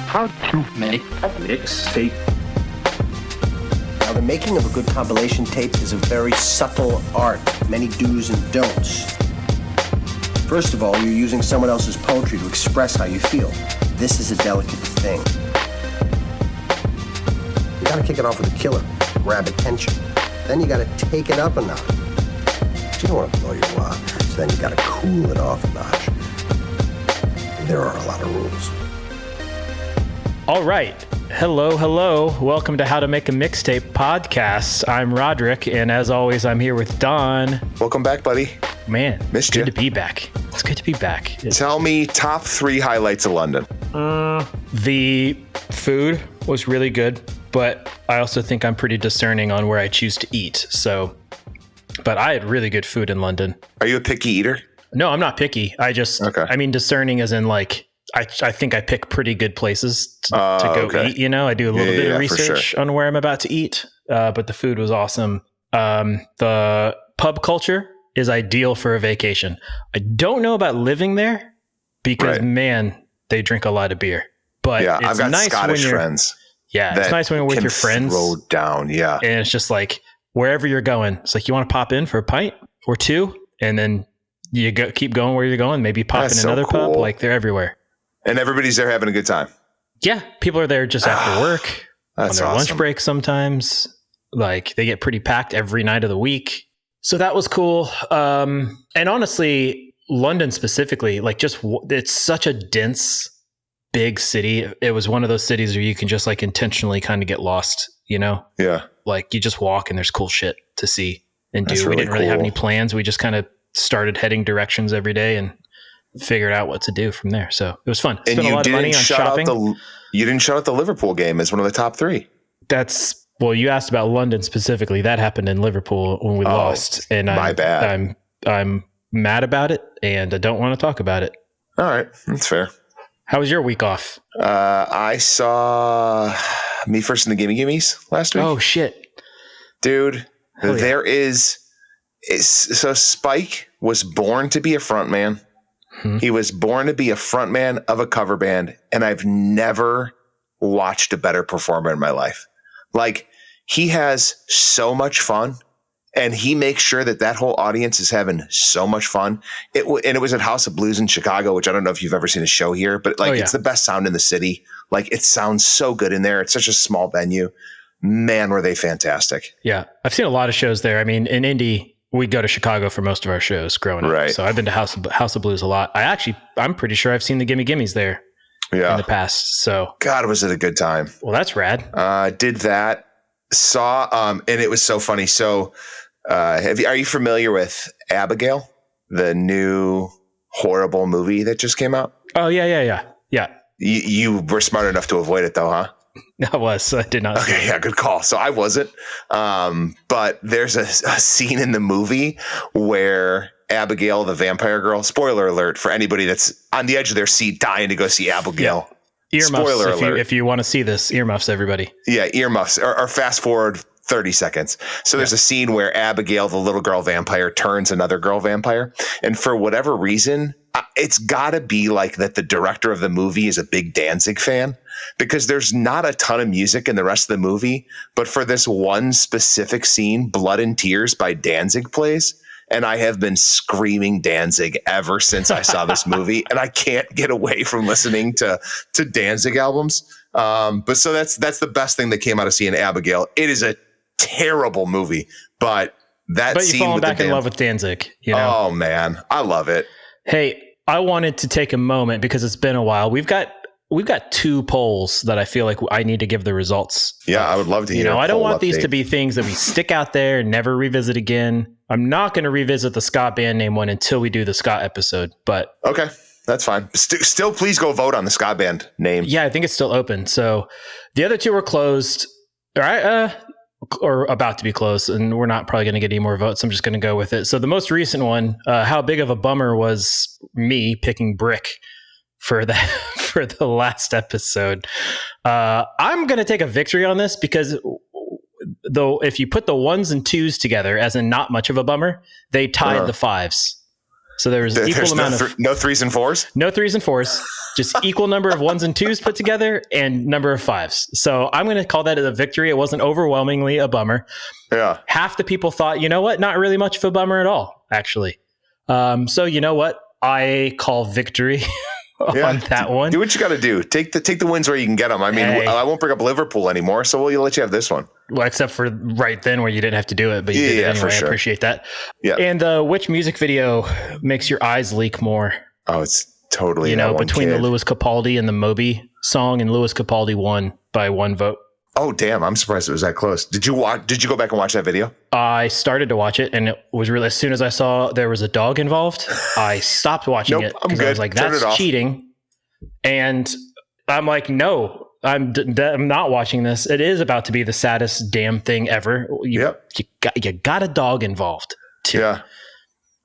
How to make a mixtape. Now, the making of a good compilation tape is a very subtle art, many do's and don'ts. First of all, you're using someone else's poetry to express how you feel. This is a delicate thing. You gotta kick it off with a killer, grab attention. Then you gotta take it up a notch. But you don't want to blow your wad, so then you gotta cool it off a notch. There are a lot of rules. All right. Hello. Welcome to How to Make a Mixtape podcast. I'm Roderick, and as always, I'm here with Don. Welcome back, buddy. Man, Missed good you. to be back. It's good to be back. Tell me top 3 highlights of London. The food was really good, but I also think I'm pretty discerning on where I choose to eat. But I had really good food in London. Are you a picky eater? No, I'm not picky. I mean discerning as in like, I think I pick pretty good places to go eat. You know, I do a little bit of research on where I'm about to eat, but the food was awesome. The pub culture is ideal for a vacation. I don't know about living there because man, they drink a lot of beer. But yeah, it's I've got nice Scottish when you're, friends. Yeah, it's nice when you're with your friends. Throw down, yeah. And it's just like wherever you're going, it's like you want to pop in for a pint or two, and then you keep going where you're going. Maybe pop in another pub. Like they're everywhere. And everybody's there having a good time. Yeah, people are there just after work, on their lunch break sometimes. Like they get pretty packed every night of the week. So that was cool. And honestly, London specifically, like it's such a dense, big city. It was one of those cities where you can just like intentionally kind of get lost, you know? Yeah. Like you just walk and there's cool shit to see and do. That's We didn't really have cool. any plans. We just kind of started heading directions every day and figured out what to do from there. So it was fun. And Spent a lot of money on shopping. You didn't shout out the Liverpool game as one of the top 3. Well, you asked about London specifically. That happened in Liverpool when we lost. And my bad. I'm mad about it and I don't want to talk about it. All right. That's fair. How was your week off? I saw Me First and the Gimme Gimmes last week. Oh, shit. Dude, Hell yeah. So Spike was born to be a frontman. He was born to be a frontman of a cover band, and I've never watched a better performer in my life. Like, he has so much fun, and he makes sure that whole audience is having so much fun. And it was at House of Blues in Chicago, which I don't know if you've ever seen a show here, but it's the best sound in the city. Like, it sounds so good in there. It's such a small venue. Man, were they fantastic. Yeah. I've seen a lot of shows there. I mean, in Indy, we go to Chicago for most of our shows growing up. So I've been to House of Blues a lot. I'm pretty sure I've seen the Gimme Gimmes there in the past. So God, was it a good time. Well, that's rad. Did that. Saw, and it was so funny. So are you familiar with Abigail, the new horrible movie that just came out? Oh, yeah. You were smart enough to avoid it though, huh? I did not. Okay, yeah, good call. So I wasn't. But there's a scene in the movie where Abigail, the vampire girl, spoiler alert for anybody that's on the edge of their seat dying to go see Abigail. Yeah. Earmuffs, spoiler alert. If you want to see this, earmuffs, everybody. Yeah, earmuffs or fast forward 30 seconds. So there's a scene where Abigail, the little girl vampire, turns another girl vampire. And for whatever reason, it's got to be like that the director of the movie is a big Danzig fan, because there's not a ton of music in the rest of the movie. But for this one specific scene, Blood and Tears by Danzig plays. And I have been screaming Danzig ever since I saw this movie. And I can't get away from listening to Danzig albums. But so that's the best thing that came out of seeing Abigail. It is a terrible movie, but you fallen back in love with Danzig, you know? Oh man, I love it. Hey, I wanted to take a moment because it's been a while. We've got 2 polls that I feel like I need to give the results. Yeah, I would love to hear. You know, I don't want these to be things that we stick out there and never revisit again. I'm not going to revisit the Scott band name one until we do the Scott episode, but okay, that's fine. Still, please go vote on the Scott band name. Yeah, I think it's still open. So the other 2 were closed. All right, or about to be closed, and we're not probably going to get any more votes. I'm just going to go with it. So the most recent one, how big of a bummer was me picking Brick for the last episode. I'm going to take a victory on this because though if you put the 1s and 2s together, as in not much of a bummer, they tied the 5s. So there was equal amount of no threes and fours. No threes and fours. Just equal number of ones and twos put together and number of fives. So I'm going to call that a victory. It wasn't overwhelmingly a bummer. Yeah. Half the people thought, you know what? Not really much of a bummer at all, actually. So you know what? I call victory on that one. Do what you got to do. Take the wins where you can get them. I mean, I won't bring up Liverpool anymore, so we'll let you have this one. Well, except for right then where you didn't have to do it, but you did it anyway. For sure. I appreciate that. Yeah. And which music video makes your eyes leak more? Oh, it's totally between the Lewis Capaldi and the Moby song, and Lewis Capaldi won by 1 vote. Oh, damn. I'm surprised it was that close. Did you go back and watch that video? I started to watch it, and it was really, as soon as I saw there was a dog involved, I stopped watching it because I was like, that's cheating. And I'm like, no, I'm not watching this. It is about to be the saddest damn thing ever. You got a dog involved too. Yeah.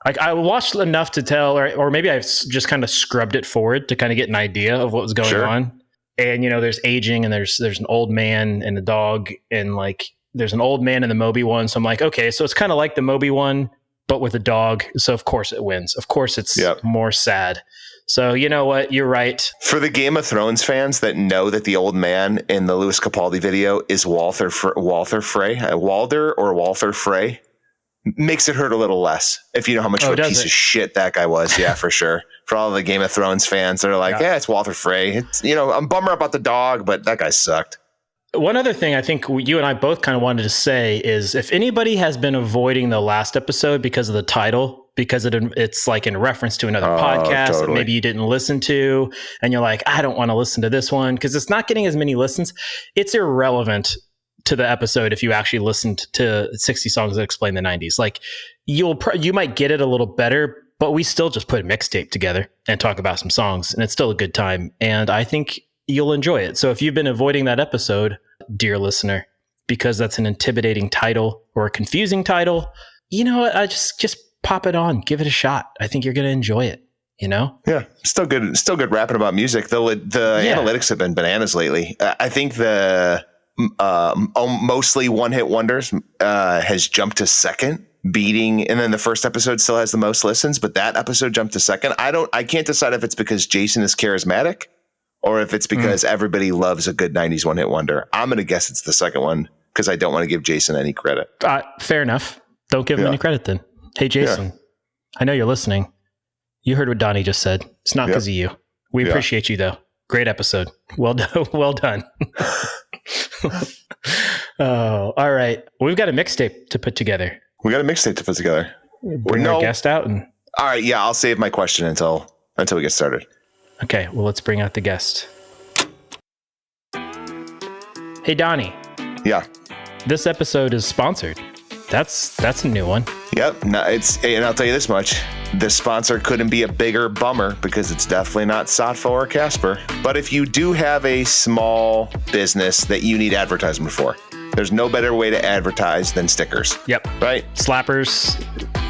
Like I watched enough to tell, or maybe I've just kind of scrubbed it forward to kind of get an idea of what was going on. And, there's aging, and there's an old man and a dog, and like there's an old man in the Moby one. So I'm like, okay, so it's kind of like the Moby one, but with a dog. So of course it wins. Of course it's more sad. So you know what? You're right. For the Game of Thrones fans that know that the old man in the Lewis Capaldi video is Walder Frey, makes it hurt a little less if you know how much of a piece of shit that guy was. Yeah, for sure. For all the Game of Thrones fans that are like, it's Walder Frey. It's, I'm bummer about the dog, but that guy sucked. One other thing I think you and I both kind of wanted to say is if anybody has been avoiding the last episode because of the title, because it's like in reference to another podcast that maybe you didn't listen to, and you're like, I don't want to listen to this one because it's not getting as many listens. It's irrelevant to the episode if you actually listened to 60 songs that explain the 90s. Like you might get it a little better, but we still just put a mixtape together and talk about some songs, and it's still a good time. And I think you'll enjoy it. So if you've been avoiding that episode, dear listener, because that's an intimidating title or a confusing title, you know what? I just pop it on, give it a shot. I think you're going to enjoy it. Yeah, still good rapping about music. The analytics have been bananas lately. I think the mostly one hit wonders has jumped to second, beating, and then the first episode still has the most listens, but that episode jumped to second. I can't decide if it's because Jason is charismatic or if it's because everybody loves a good 90s one hit wonder. I'm going to guess it's the second one because I don't want to give Jason any credit. Fair enough. Don't give him any credit then. Hey, Jason, I know you're listening. You heard what Donnie just said. It's not because of you. We appreciate you though. Great episode. Well done. Well done. Oh, all right. We've got a mixtape to put together. Bring our guest out. And all right. Yeah, I'll save my question until we get started. Okay. Well, let's bring out the guest. Hey, Donnie. Yeah. This episode is sponsored. That's a new one. Yep. No, and I'll tell you this much. The sponsor couldn't be a bigger bummer because it's definitely not Sotfo or Casper. But if you do have a small business that you need advertisement for, there's no better way to advertise than stickers. Yep. Right? Slappers,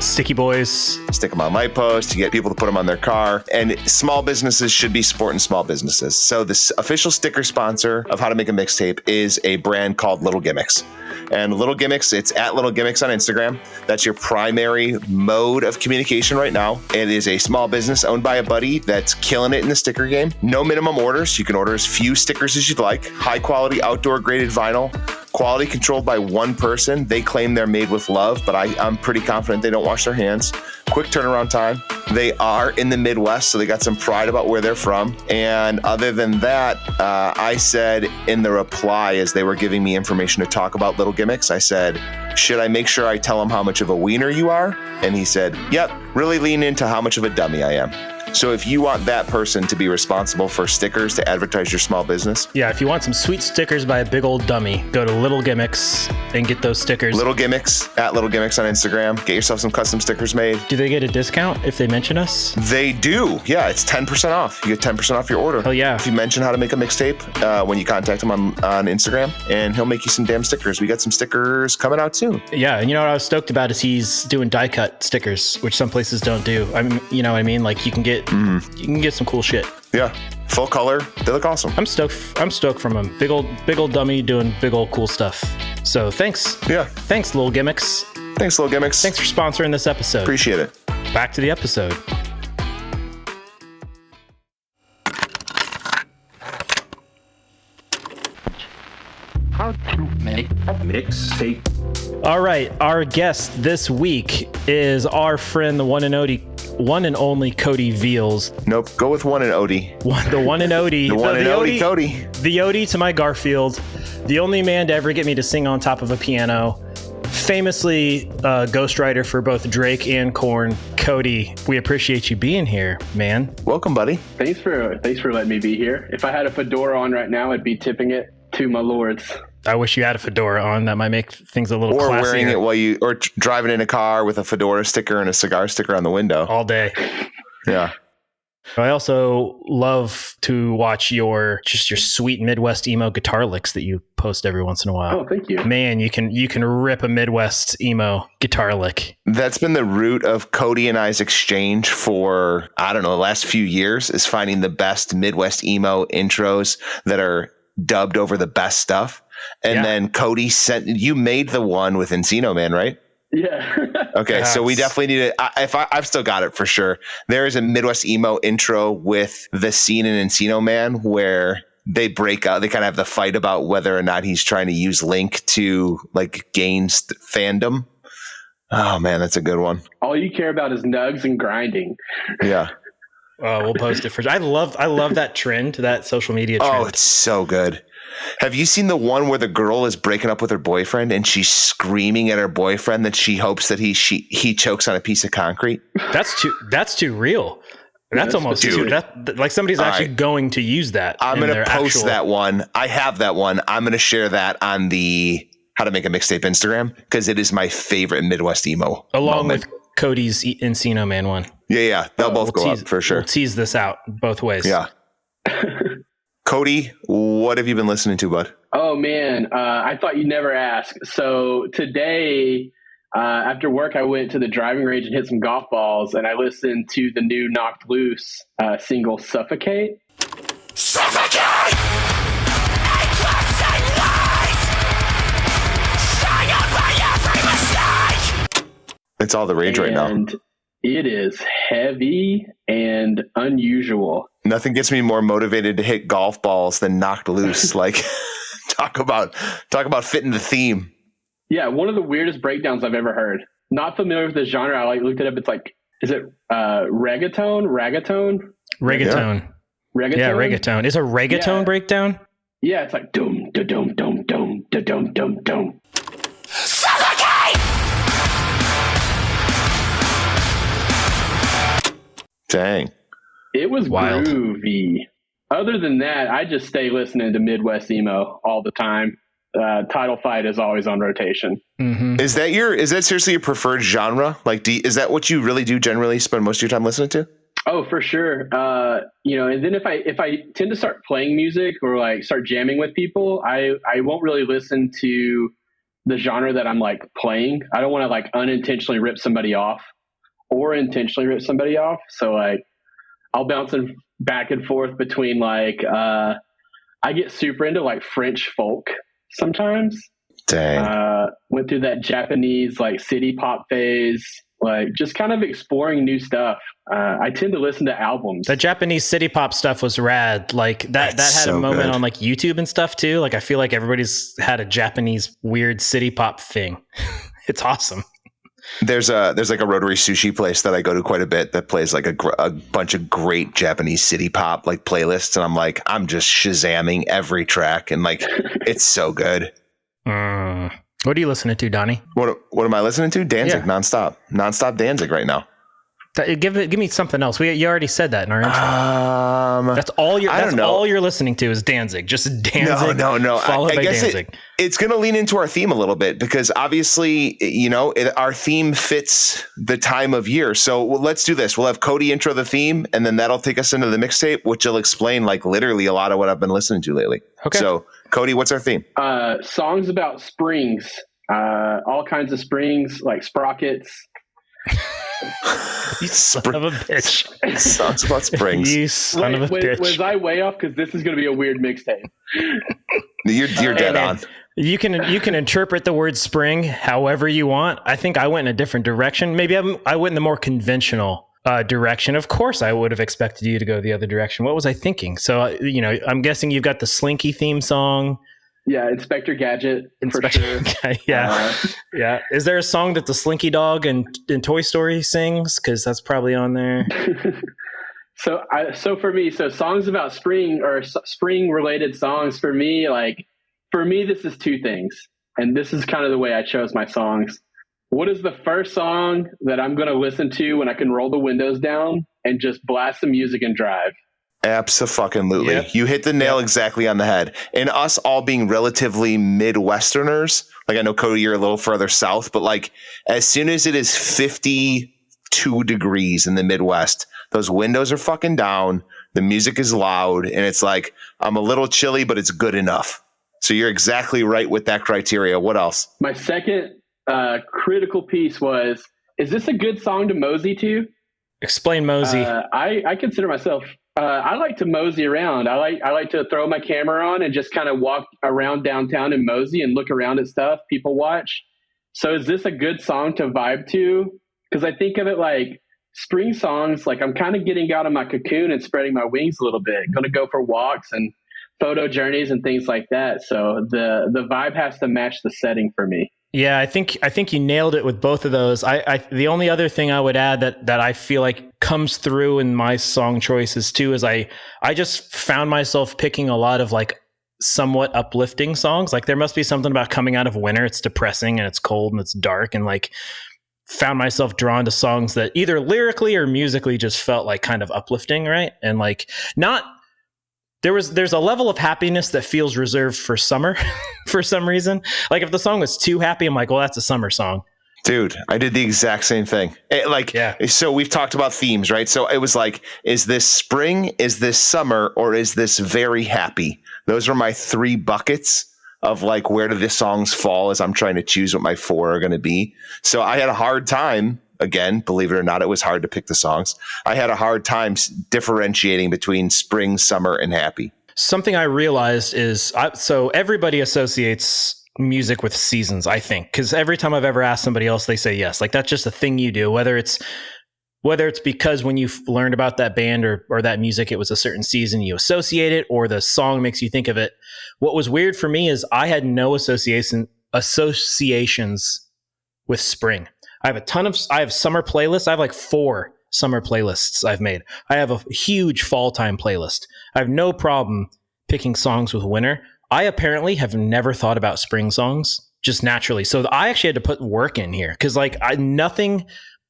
sticky boys. Stick them on light posts. You get people to put them on their car. And small businesses should be supporting small businesses. So this official sticker sponsor of How to Make a Mixtape is a brand called Little Gimmicks. And Little Gimmicks, it's at Little Gimmicks on Instagram. That's your primary mode of communication right now. It is a small business owned by a buddy that's killing it in the sticker game. No minimum orders. You can order as few stickers as you'd like. High quality outdoor graded vinyl. Quality controlled by one person. They claim they're made with love, but I'm pretty confident they don't wash their hands. Quick turnaround time. They are in the Midwest, so they got some pride about where they're from. And other than that, I said in the reply as they were giving me information to talk about Little Gimmicks, I said, should I make sure I tell them how much of a wiener you are? And he said, yep, really lean into how much of a dummy I am. So if you want that person to be responsible for stickers to advertise your small business. Yeah, if you want some sweet stickers by a big old dummy, go to Little Gimmicks and get those stickers. Little Gimmicks, at Little Gimmicks on Instagram. Get yourself some custom stickers made. Do they get a discount if they mention us? They do. Yeah, it's 10% off. You get 10% off your order. Oh, yeah. If you mention How to Make a Mixtape when you contact him on Instagram, and he'll make you some damn stickers. We got some stickers coming out soon. Yeah, and you know what I was stoked about is he's doing die cut stickers, which some places don't do. I mean, you know what I mean? Like you can get some cool shit. Yeah, full color. They look awesome. I'm stoked from him. Big old dummy doing big old cool stuff. So thanks. Yeah. Thanks, Little Gimmicks. Thanks, Little Gimmicks. Thanks for sponsoring this episode. Appreciate it. Back to the episode. How to make a mixtape. All right, our guest this week is our friend, the one and only Cody Veals. Nope, go with one and Odie. The one and Odie. The one and Odie, Cody. The Odie to my Garfield. The only man to ever get me to sing on top of a piano. Famously ghostwriter for both Drake and Korn. Cody, we appreciate you being here, man. Welcome, buddy. Thanks for letting me be here. If I had a fedora on right now, I'd be tipping it to my lords. I wish you had a fedora on. That might make things a little classier. Or wearing it while driving in a car with a fedora sticker and a cigar sticker on the window. All day. Yeah. I also love to watch your sweet Midwest emo guitar licks that you post every once in a while. Oh, thank you. Man, you can rip a Midwest emo guitar lick. That's been the root of Cody and I's exchange for, I don't know, the last few years, is finding the best Midwest emo intros that are dubbed over the best stuff. And then Cody you made the one with Encino Man, right? Yeah. Okay, so we definitely need it. I've still got it for sure. There is a Midwest emo intro with the scene in Encino Man where they break out. They kind of have the fight about whether or not he's trying to use Link to like gain fandom. Oh man, that's a good one. All you care about is nugs and grinding. Yeah. We'll post it for sure. I love that trend, that social media trend. Oh, it's so good. Have you seen the one where the girl is breaking up with her boyfriend and she's screaming at her boyfriend that she hopes that he chokes on a piece of concrete? That's too real. That's almost too, like somebody's actually going to use that. I'm going to post that one. I have that one. I'm going to share that on the How to Make a Mixtape Instagram because it is my favorite Midwest emo. Along with Cody's Encino Man one. Yeah. They'll both go up for sure. We'll tease this out both ways. Yeah. Cody, what have you been listening to, bud? Oh, man. I thought you'd never ask. So today, after work, I went to the driving range and hit some golf balls, and I listened to the new Knocked Loose single, Suffocate. Suffocate! Eclipsing light! Shine out by every mistake! It's all the rage right now. And it is heavy and unusual. Nothing gets me more motivated to hit golf balls than Knocked Loose. Like, talk about fitting the theme. Yeah, one of the weirdest breakdowns I've ever heard. Not familiar with the genre. I looked it up. It's like, is it reggaeton? Reggaeton. Yeah. Reggaeton. Yeah, reggaeton. Is a reggaeton breakdown? Yeah, it's like dum da dum dum dum da dum dum dum. Suffocate! Dang. It was wild. Groovy. Other than that, I just stay listening to Midwest emo all the time. Title Fight is always on rotation. Mm-hmm. Is that seriously your preferred genre? Like, is that what you really do generally spend most of your time listening to? Oh, for sure. And then if I tend to start playing music or like start jamming with people, I won't really listen to the genre that I'm like playing. I don't want to like unintentionally rip somebody off or intentionally rip somebody off. So like I'll bounce back and forth between like I get super into like French folk sometimes. Dang. Went through that Japanese like city pop phase, like just kind of exploring new stuff. I tend to listen to albums. The Japanese city pop stuff was rad. Like that had so a moment good. on like YouTube and stuff too. Like I feel like everybody's had a Japanese weird city pop thing. It's awesome. There's like a rotary sushi place that I go to quite a bit that plays like a bunch of great Japanese city pop like playlists, and I'm just shazamming every track, and like it's so good. What are you listening to, Donnie? What am I listening to? Danzig, nonstop Danzig right now. Give me something else. You already said that in our intro. That's all you're listening to is Danzig. Just Danzig. No. Followed by guess Danzig. It's going to lean into our theme a little bit because obviously, our theme fits the time of year. So let's do this. We'll have Cody intro the theme, and then that'll take us into the mixtape, which will explain like literally a lot of what I've been listening to lately. Okay. So Cody, what's our theme? Songs about springs, all kinds of springs like sprockets. You son of a bitch. Songs about springs. You son of a bitch. Was I way off? Because this is going to be a weird mixtape. You're dead on. You can interpret the word spring however you want. I think I went in a different direction. Maybe I went in the more conventional direction. Of course, I would have expected you to go the other direction. What was I thinking? So, I'm guessing you've got the Slinky theme song. Yeah, Inspector Gadget. Inspector, for sure. Yeah. Yeah. Is there a song that the Slinky Dog in Toy Story sings? Because that's probably on there. So for me, songs about spring or spring related songs for me, this is two things. And this is kind of the way I chose my songs. What is the first song that I'm going to listen to when I can roll the windows down and just blast the music and drive? Abso-fucking-lutely. Yep. You hit the nail exactly on the head. And us all being relatively Midwesterners, like I know, Cody, you're a little further south, but like as soon as it is 52 degrees in the Midwest, those windows are fucking down, the music is loud, and it's like, I'm a little chilly, but it's good enough. So you're exactly right with that criteria. What else? My second critical piece was, is this a good song to mosey to? Explain mosey. I consider myself... I like to mosey around. I like to throw my camera on and just kind of walk around downtown and mosey and look around at stuff people watch. So is this a good song to vibe to? Because I think of it like spring songs, like I'm kind of getting out of my cocoon and spreading my wings a little bit. Going to go for walks and photo journeys and things like that. So the vibe has to match the setting for me. Yeah, I think you nailed it with both of those. The only other thing I would add that I feel like comes through in my song choices too is I just found myself picking a lot of like somewhat uplifting songs. Like there must be something about coming out of winter. It's depressing and it's cold and it's dark, and like found myself drawn to songs that either lyrically or musically just felt like kind of uplifting, right? And like there's a level of happiness that feels reserved for summer for some reason. Like if the song was too happy, I'm like, well, that's a summer song. Dude, I did the exact same thing. So we've talked about themes, right? So it was like, is this spring, is this summer, or is this very happy? Those are my three buckets of like, where do the songs fall as I'm trying to choose what my four are going to be. So I had a hard time. Again, believe it or not, it was hard to pick the songs. I had a hard time differentiating between spring, summer, and happy. Something I realized is, so everybody associates music with seasons, I think, because every time I've ever asked somebody else, they say yes. Like that's just a thing you do, whether it's because when you learned about that band or that music, it was a certain season, you associate it, or the song makes you think of it. What was weird for me is I had no associations with spring. I have summer playlists. I have like 4 summer playlists I've made. I have a huge fall time playlist. I have no problem picking songs with winter. I apparently have never thought about spring songs just naturally. So I actually had to put work in here because like nothing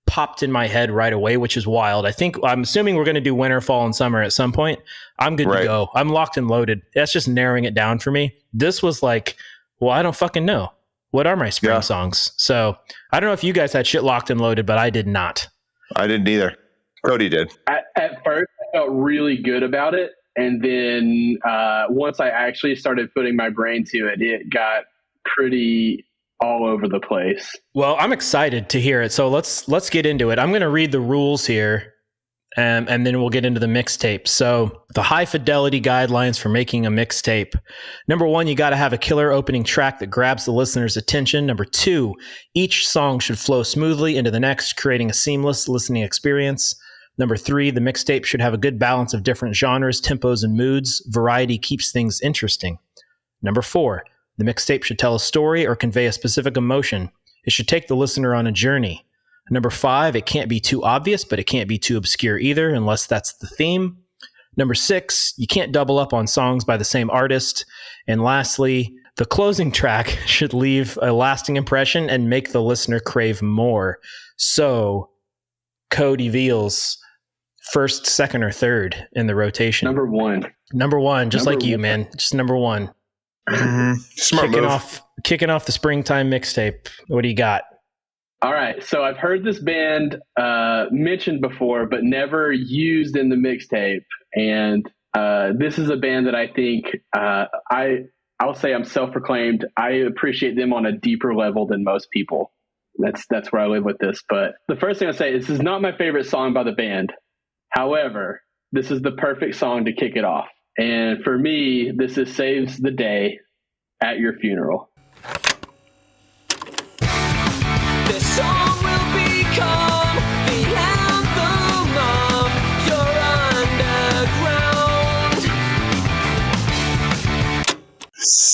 popped in my head right away, which is wild. I'm assuming we're going to do winter, fall, and summer at some point. I'm good to go. I'm locked and loaded. That's just narrowing it down for me. This was like, well, I don't fucking know. What are my spring songs? So I don't know if you guys had shit locked and loaded, but I did not. I didn't either. Cody did. At first, I felt really good about it. And then once I actually started putting my brain to it, it got pretty all over the place. Well, I'm excited to hear it. So let's get into it. I'm going to read the rules here. And then we'll get into the mixtape. So the high fidelity guidelines for making a mixtape. Number 1, you got to have a killer opening track that grabs the listener's attention. Number 2, each song should flow smoothly into the next, creating a seamless listening experience. Number 3, the mixtape should have a good balance of different genres, tempos, and moods. Variety keeps things interesting. Number 4, the mixtape should tell a story or convey a specific emotion. It should take the listener on a journey. Number 5, it can't be too obvious, but it can't be too obscure either, unless that's the theme. Number 6, you can't double up on songs by the same artist. And lastly, the closing track should leave a lasting impression and make the listener crave more. So, Cody Veals, first, second, or third in the rotation? Number 1. Number 1, just like you, man. Just number 1. Mm-hmm. Smart move. Kicking off the springtime mixtape. What do you got? All right, so I've heard this band mentioned before, but never used in the mixtape. And this is a band that I think I'll say I'm self-proclaimed. I appreciate them on a deeper level than most people. That's where I live with this. But the first thing I say, this is not my favorite song by the band. However, this is the perfect song to kick it off. And for me, this is Saves the Day at Your Funeral. This song will become the anthem of your underground.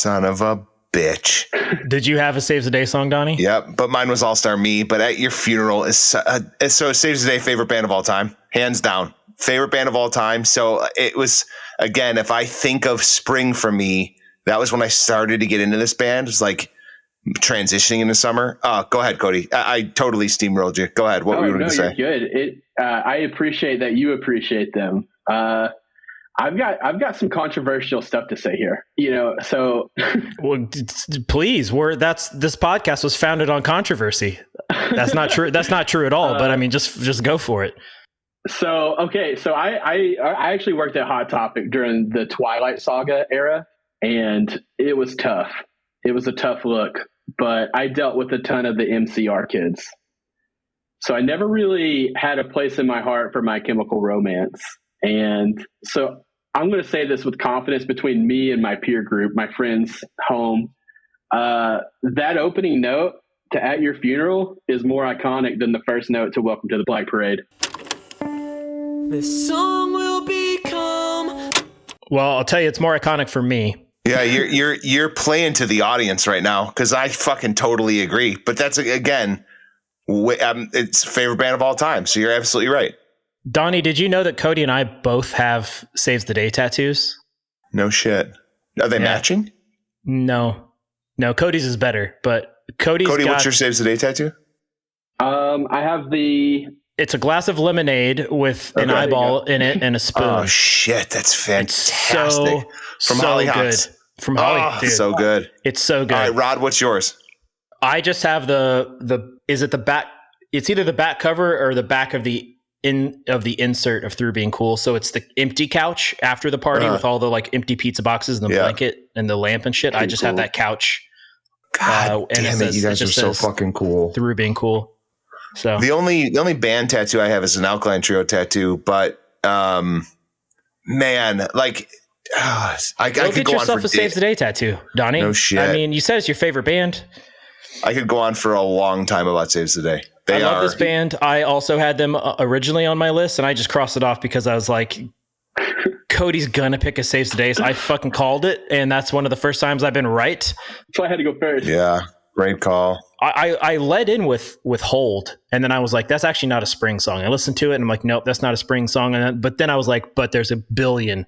Son of a bitch. Did you have a Saves the Day song, Donnie? Yep, but mine was All Star Me. But At Your Funeral is so Saves the Day favorite band of all time, hands down, favorite band of all time. So it was, again, if I think of Sprung for me, that was when I started to get into this band. It was like transitioning into summer. Go ahead, Cody. I totally steamrolled you. Go ahead. What were you going to say? You're good. I appreciate that you appreciate them. I've got some controversial stuff to say here, so. Well, please, this podcast was founded on controversy. That's not true. That's not true at all. But I mean, just go for it. So, okay. So I actually worked at Hot Topic during the Twilight Saga era, and it was tough. It was a tough look, but I dealt with a ton of the MCR kids. So I never really had a place in my heart for My Chemical Romance. And so I'm going to say this with confidence between me and my peer group, my friends home. That opening note to At Your Funeral is more iconic than the first note to Welcome to the Black Parade. This song will become... Well, I'll tell you, it's more iconic for me. Yeah, you're playing to the audience right now because I fucking totally agree. But that's, again, it's favorite band of all time. So you're absolutely right. Donnie, did you know that Cody and I both have Saves the Day tattoos? No shit. Are they matching? No, Cody's is better, but Cody, what's your Saves the Day tattoo? I have it's a glass of lemonade with an eyeball in it and a spoon. Oh shit, that's fantastic. From Holly Hops. From Holly, dude. So good. It's so good. All right, Rod, what's yours? I just have is it the back? It's either the back cover or the back of the insert of Through Being Cool. So it's the empty couch after the party with all the like empty pizza boxes and the blanket and the lamp and shit. I just have that couch. God damn it, you guys are so fucking cool. Through Being Cool. So the only band tattoo I have is an Alkaline Trio tattoo, but man, like I could get go on yourself a Saves the Day tattoo, Donnie. No shit. I mean, you said it's your favorite band. I could go on for a long time about Saves the Day. I love this band. I also had them originally on my list, and I just crossed it off because I was like, Cody's gonna pick a Saves the Day. So I fucking called it, and that's one of the first times I've been right. So I had to go first. Yeah, great call. I led in with Hold, and then I was like, that's actually not a Sprung song. I listened to it, and I'm like, nope, that's not a Sprung song. But then I was like, but there's a billion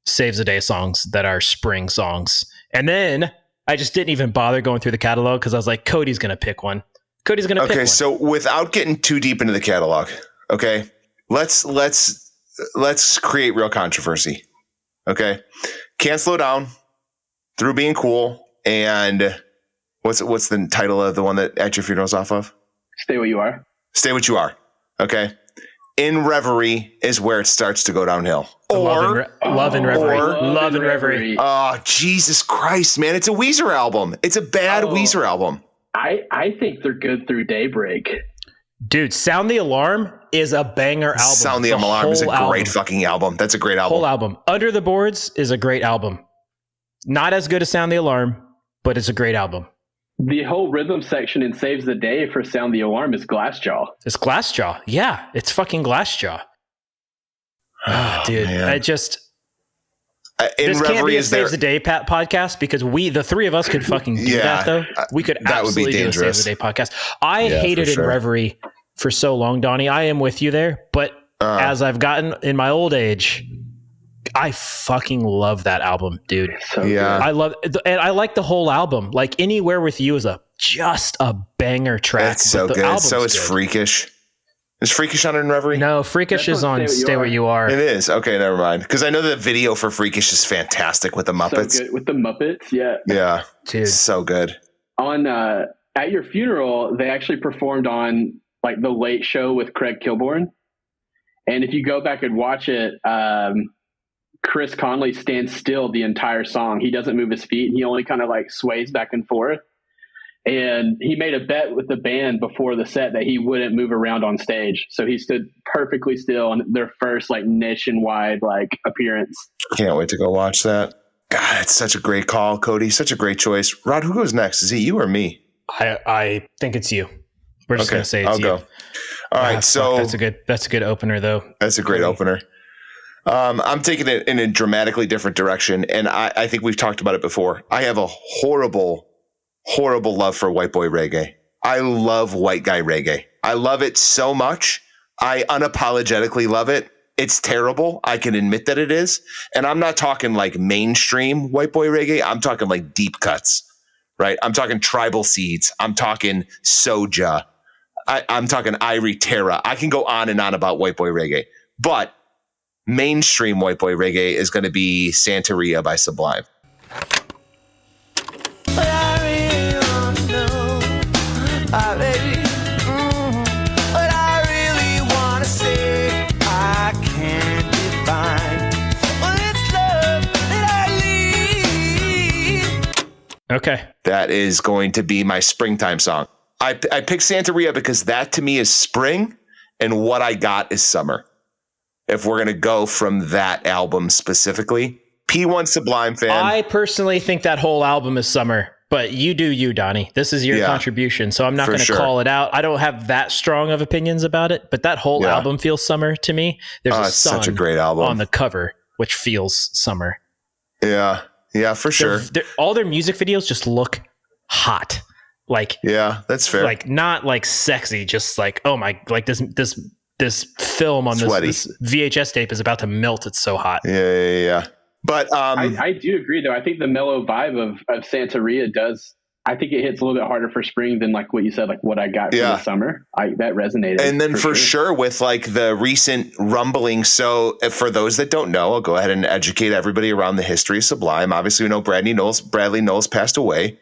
Saves the Day songs that are Sprung songs. And then I just didn't even bother going through the catalog because I was like, Cody's gonna pick one. Cody's going to pick one. So without getting too deep into the catalog, okay, let's create real controversy. Okay, Can't Slow Down, Through Being Cool, and what's the title of the one that At Your Funeral's off of? Stay What You Are. Stay What You Are. Okay, In Reverie is where it starts to go downhill. Love and Reverie. Oh, Jesus Christ, man! It's a Weezer album. It's a bad Weezer album. I think they're good through Daybreak. Dude, Sound the Alarm is a banger album. Sound the Alarm is a great fucking album. That's a great album. Whole album. Under the Boards is a great album. Not as good as Sound the Alarm, but it's a great album. The whole rhythm section in Saves the Day for Sound the Alarm is Glassjaw. It's Glassjaw. Yeah, it's fucking Glassjaw. Dude, man. This can't be a Saves the Day podcast because the three of us could fucking do that though. We could absolutely do a Saves the Day podcast. I hated In Reverie for so long, Donnie. I am with you there. But as I've gotten in my old age, I fucking love that album, dude. So I love and I like the whole album. Like Anywhere With You is just a banger track. It's so good. So is Freakish. Is Freakish on In Reverie? No, Freakish is on Stay What You Are. It is. Okay, never mind. Because I know the video for Freakish is fantastic with the Muppets. So good. With the Muppets, yeah. Yeah. Dude. So good. On At Your Funeral, they actually performed on like The Late Show with Craig Kilborn. And if you go back and watch it, Chris Conley stands still the entire song. He doesn't move his feet. He only kind of like sways back and forth. And he made a bet with the band before the set that he wouldn't move around on stage. So he stood perfectly still on their first like nationwide like appearance. Can't wait to go watch that. God, it's such a great call, Cody. Such a great choice. Rod, who goes next? Is it you or me? I think it's you. We're just going to say it's I'll you. go. All right. So that's a good opener though. That's a great opener. I'm taking it in a dramatically different direction, and I think we've talked about it before. I have a horrible love for white boy reggae. I love white guy reggae. I love it so much. I unapologetically love it. It's terrible. I can admit that it is. And I'm not talking like mainstream white boy reggae. I'm talking like deep cuts, right? I'm talking Tribal Seeds. I'm talking Soja. I'm talking Irie Terra. I can go on and on about white boy reggae, but mainstream white boy reggae is going to be Santeria by Sublime. But I really wanna know, baby. But I really wanna say I can't define what it's love that I need. Okay. That is going to be my springtime song. I picked Santeria because that to me is spring, and What I Got is summer. If we're going to go from that album specifically, P1 Sublime fan. I personally think that whole album is summer, but you do you, Donnie. This is your contribution, so I'm not going to call it out. I don't have that strong of opinions about it, but that whole album feels summer to me. There's a sun such a great album on the cover, which feels summer. Yeah, for sure. All their music videos just look hot. Like, yeah, that's fair. Like, not like sexy, just like, oh my, like this film on this VHS tape is about to melt. It's so hot. Yeah. But I do agree, though. I think the mellow vibe of Santeria does. I think it hits a little bit harder for spring than like what you said, like What I Got for the summer. That resonated. And then for sure with like the recent rumbling. So for those that don't know, I'll go ahead and educate everybody around the history of Sublime. Obviously, we know Bradley Knowles passed away.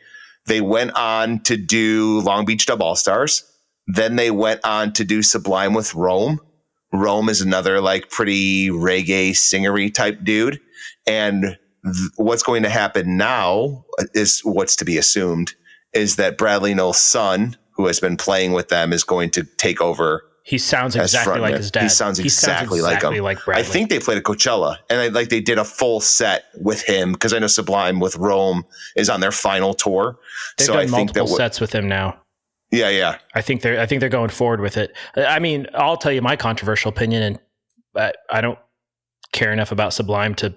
They went on to do Long Beach Dub All-Stars. Then they went on to do Sublime with Rome. Rome is another like pretty reggae singery type dude. And what's going to happen now is what's to be assumed is that Bradley Knowles' son, who has been playing with them, is going to take over. He sounds exactly like his dad. He sounds exactly like him. Like Bradley. I think they played at Coachella, and they did a full set with him because I know Sublime with Rome is on their final tour. They've done multiple sets with him now. Yeah. I think they're going forward with it. I mean, I'll tell you my controversial opinion, and I don't care enough about Sublime to.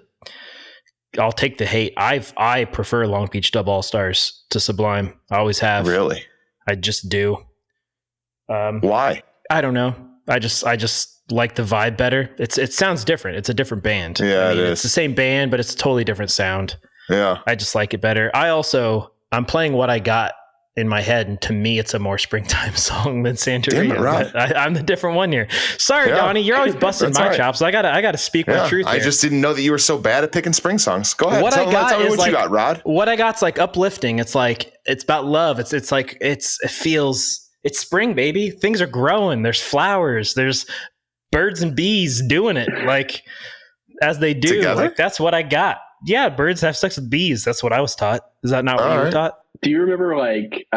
I'll take the hate. I prefer Long Beach Dub All-Stars to Sublime. I always have. Really? I just do. Why? I don't know. I just like the vibe better. It sounds different. It's a different band. Yeah, it is. It's the same band, but it's a totally different sound. Yeah. I just like it better. I'm playing What I Got in my head, and to me, it's a more springtime song than Santeria. I'm the different one here. Sorry, Donnie, you're always busting my chops. I gotta speak my truth here. I just didn't know that you were so bad at picking spring songs. Go ahead. Tell me what you got, Rod. What I got's like uplifting. It's like it's about love. It's spring, baby. Things are growing. There's flowers. There's birds and bees doing it like as they do. Together? Like that's what I got. Yeah, birds have sex with bees. That's what I was taught. Is that not what you were taught? Do you remember like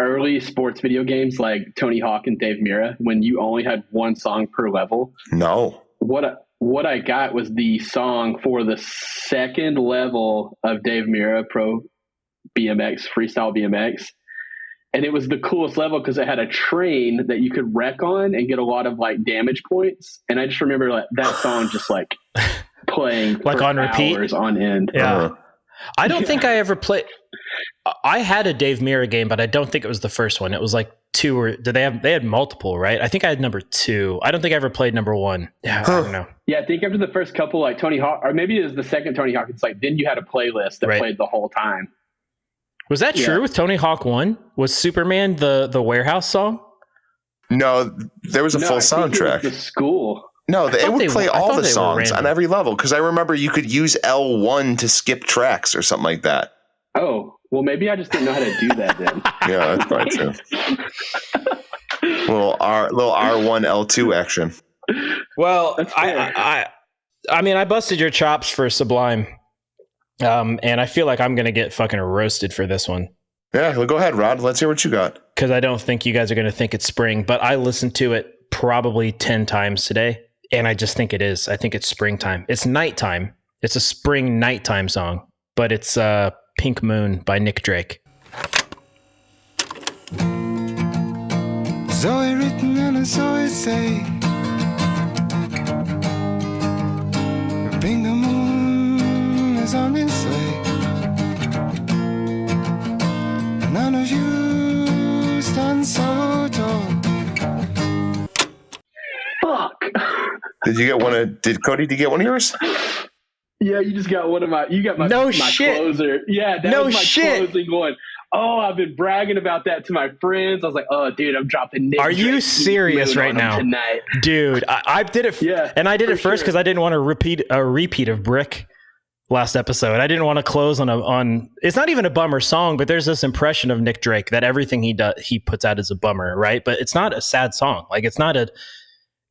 early sports video games like Tony Hawk and Dave Mirra when you only had one song per level? No. What I got was the song for the second level of Dave Mirra Pro BMX, Freestyle BMX. And it was the coolest level because it had a train that you could wreck on and get a lot of like damage points. And I just remember like, that song just like playing like for on repeat hours on end. Yeah. I don't think I ever played. I had a Dave Mirra game, but I don't think it was the first one. It was like 2 or they had multiple, right? I think I had number 2. I don't think I ever played number 1. Yeah, I don't know. Yeah, I think after the first couple, like Tony Hawk, or maybe it was the second Tony Hawk. It's like then you had a playlist that played the whole time. Was that true with Tony Hawk 1? Was Superman the warehouse song? No, there was a full soundtrack. The school. No, it would play all the songs on every level because I remember you could use L1 to skip tracks or something like that. Oh, well, maybe I just didn't know how to do that then. Yeah, that's right too. little R1 L2 action. Well, I mean, I busted your chops for Sublime, and I feel like I'm gonna get fucking roasted for this one. Yeah, well, go ahead, Rod. Let's hear what you got. Because I don't think you guys are gonna think it's spring, but I listened to it probably 10 times today. And I just think it is. I think it's springtime. It's nighttime. It's a spring nighttime song, but it's Pink Moon by Nick Drake. Zoe written and a Zoe say Did Cody, get one of yours? Yeah, you just got one of my. You got my closer. Yeah, that was my closing one. Oh, I've been bragging about that to my friends. I was like, "Oh, dude, I'm dropping Nick." Are you serious right now, tonight, dude? I did it. Yeah, and I did it first because I didn't want to repeat of Brick last episode. I didn't want to close on. It's not even a bummer song, but there's this impression of Nick Drake that everything he puts out is a bummer, right? But it's not a sad song. Like it's not a.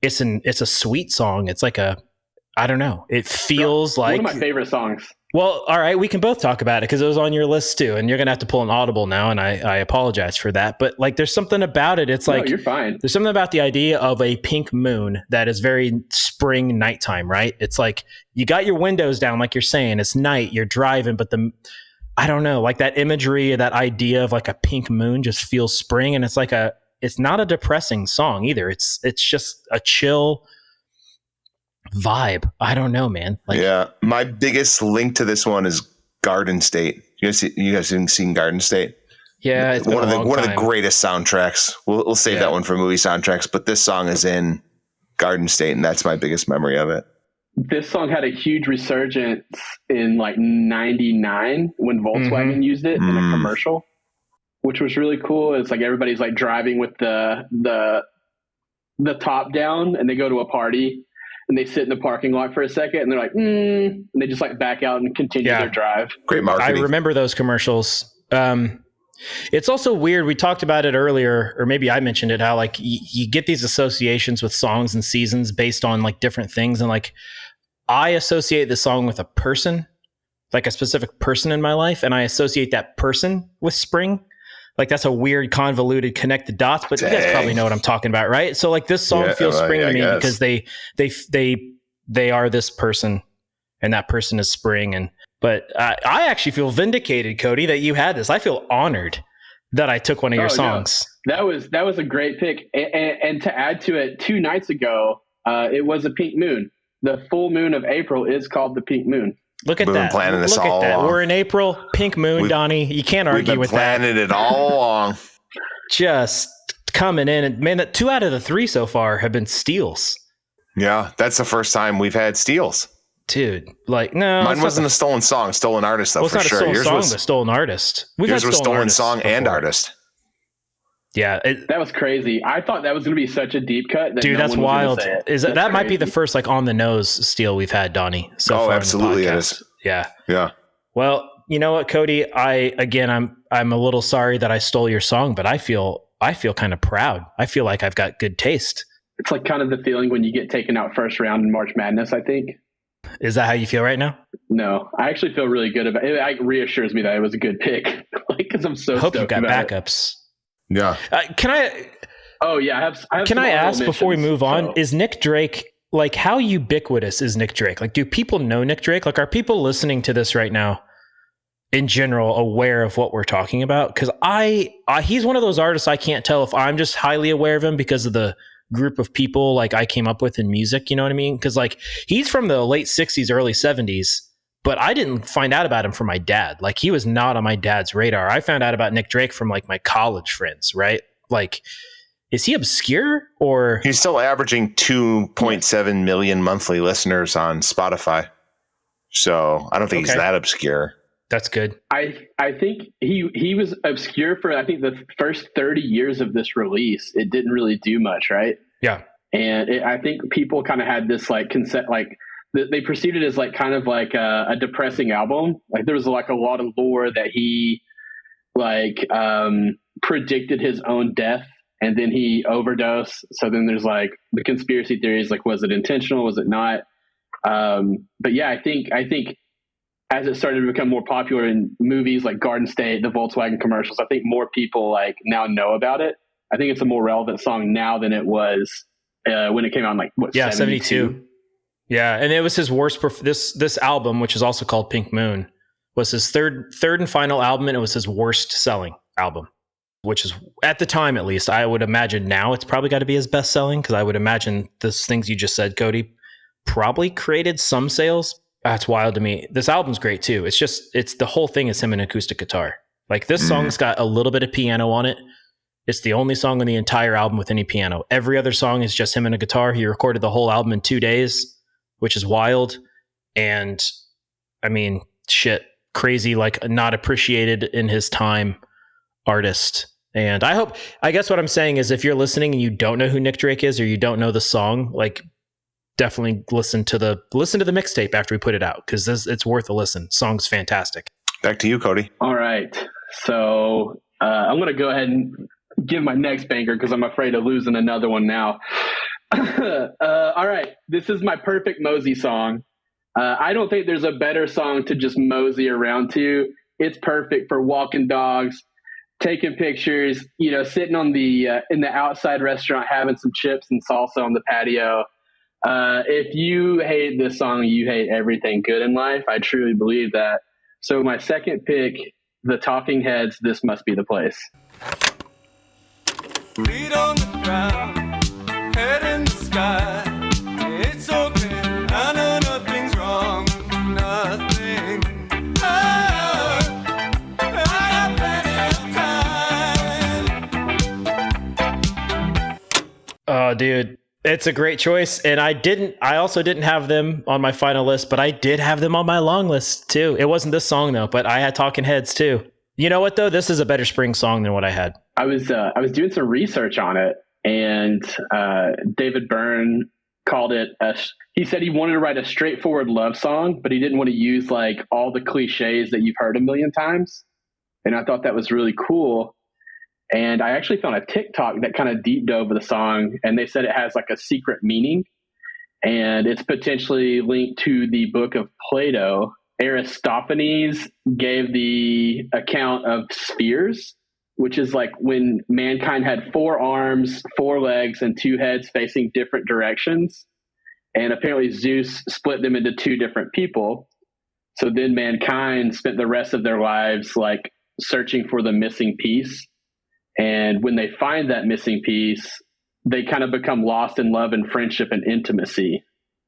It's a sweet song. It's like I don't know. It feels like one of my favorite songs. Well, all right, we can both talk about it because it was on your list too, and you're gonna have to pull an audible now, and I apologize for that. But like, there's something about it. It's like you're fine. There's something about the idea of a pink moon that is very spring nighttime, right? It's like you got your windows down, like you're saying, it's night, you're driving, but I don't know, like that imagery, that idea of like a pink moon just feels spring, and it's not a depressing song either. It's just a chill vibe. I don't know, man. Like, yeah, my biggest link to this one is Garden State. You guys haven't seen Garden State? Yeah, it's one of the greatest soundtracks. We'll save that one for movie soundtracks, but this song is in Garden State, and that's my biggest memory of it. This song had a huge resurgence in like '99 when Volkswagen used it in a commercial, which was really cool. It's like everybody's like driving with the top down, and they go to a party. And they sit in the parking lot for a second, and they're like, and they just like back out and continue their drive. Great marketing. I remember those commercials. It's also weird. We talked about it earlier, or maybe I mentioned it, how like you get these associations with songs and seasons based on like different things. And like, I associate the song with a person, like a specific person in my life. And I associate that person with spring. Like that's a weird, convoluted, connect the dots, but you guys probably know what I'm talking about, right? So like this song feels spring to me because they are this person, and that person is spring. But I actually feel vindicated, Cody, that you had this. I feel honored that I took one of your songs. No. That was a great pick. And to add to it, 2 nights ago, it was a pink moon. The full moon of April is called the pink moon. Look at that. Look at that. We're in April, pink moon, Donnie. You can't argue with that. We've been planning it all along. Just coming in. And man, 2 out of the 3 so far have been steals. Yeah, that's the first time we've had steals. Dude, like, no. Mine wasn't a stolen song, stolen artist, though, for sure. It's not a stolen song, but stolen artist. Yours was stolen song and artist. Yeah. That was crazy. I thought that was going to be such a deep cut. That dude, that's wild. That might be the first like on the nose steal we've had, Donnie. So absolutely it is. Yeah. Yeah. Well, you know what, Cody? I'm a little sorry that I stole your song, but I feel kind of proud. I feel like I've got good taste. It's like kind of the feeling when you get taken out first round in March Madness, I think. Is that how you feel right now? No, I actually feel really good about it. It reassures me that it was a good pick. Because I'm so hope you got backups. Yeah. Can I? Oh yeah, I have. Can I ask before we move on? Is Nick Drake like how ubiquitous is Nick Drake? Like, do people know Nick Drake? Like, are people listening to this right now, in general, aware of what we're talking about? Because he's one of those artists I can't tell if I'm just highly aware of him because of the group of people like I came up with in music. You know what I mean? Because like he's from the late '60s, early '70s. But I didn't find out about him from my dad. Like he was not on my dad's radar. I found out about Nick Drake from like my college friends, right? Like, is he obscure or? He's still averaging 2.7 million monthly listeners on Spotify. So I don't think he's that obscure. That's good. I think he was obscure for, I think the first 30 years of this release. It didn't really do much, right? Yeah. And I think people kind of had this like concept, like, they perceived it as like kind of like a depressing album. Like there was like a lot of lore that he like predicted his own death and then he overdosed. So then there's like the conspiracy theories, like was it intentional? Was it not? But yeah, I think as it started to become more popular in movies like Garden State, the Volkswagen commercials, I think more people like now know about it. I think it's a more relevant song now than it was when it came out in like 72. Yeah, and it was his worst. This album, which is also called Pink Moon, was his third and final album, and it was his worst selling album. Which is, at the time at least, I would imagine now it's probably got to be his best selling, because I would imagine those things you just said, Cody, probably created some sales. That's wild to me. This album's great too. It's the whole thing is him and acoustic guitar. Like this song's got a little bit of piano on it, It's the only song on the entire album with any piano. Every other song is just him and a guitar. He recorded the whole album in 2 days, which is wild. And I mean, shit, crazy, like not appreciated in his time artist. And I guess what I'm saying is if you're listening and you don't know who Nick Drake is, or you don't know the song, like definitely listen to the mixtape after we put it out, because it's worth a listen. Song's fantastic. Back to you, Cody. All right. So I'm going to go ahead and give my next banger because I'm afraid of losing another one now. All right. This is my perfect mosey song. I don't think there's a better song to just mosey around to. It's perfect for walking dogs, taking pictures, sitting on in the outside restaurant, having some chips and salsa on the patio. If you hate this song, you hate everything good in life. I truly believe that. So my second pick, the Talking Heads, This Must Be the Place. Feet on the ground, head in the sky. It's okay, I know nothing's wrong, nothing. I got plenty of time. Oh, dude. It's a great choice. And I also didn't have them on my final list, but I did have them on my long list too. It wasn't this song though, but I had Talking Heads too. You know what though? This is a better Sprung song than what I had. I was doing some research on it, and David Byrne called it he said he wanted to write a straightforward love song, but he didn't want to use like all the cliches that you've heard a million times. And I thought that was really cool. And I actually found a TikTok that kind of deep dove the song, and they said it has like a secret meaning, and it's potentially linked to the book of Plato. Aristophanes gave the account of spheres, which is like when mankind had 4 arms, 4 legs, and 2 heads facing different directions. And apparently Zeus split them into 2 different people. So then mankind spent the rest of their lives like searching for the missing piece. And when they find that missing piece, they kind of become lost in love and friendship and intimacy.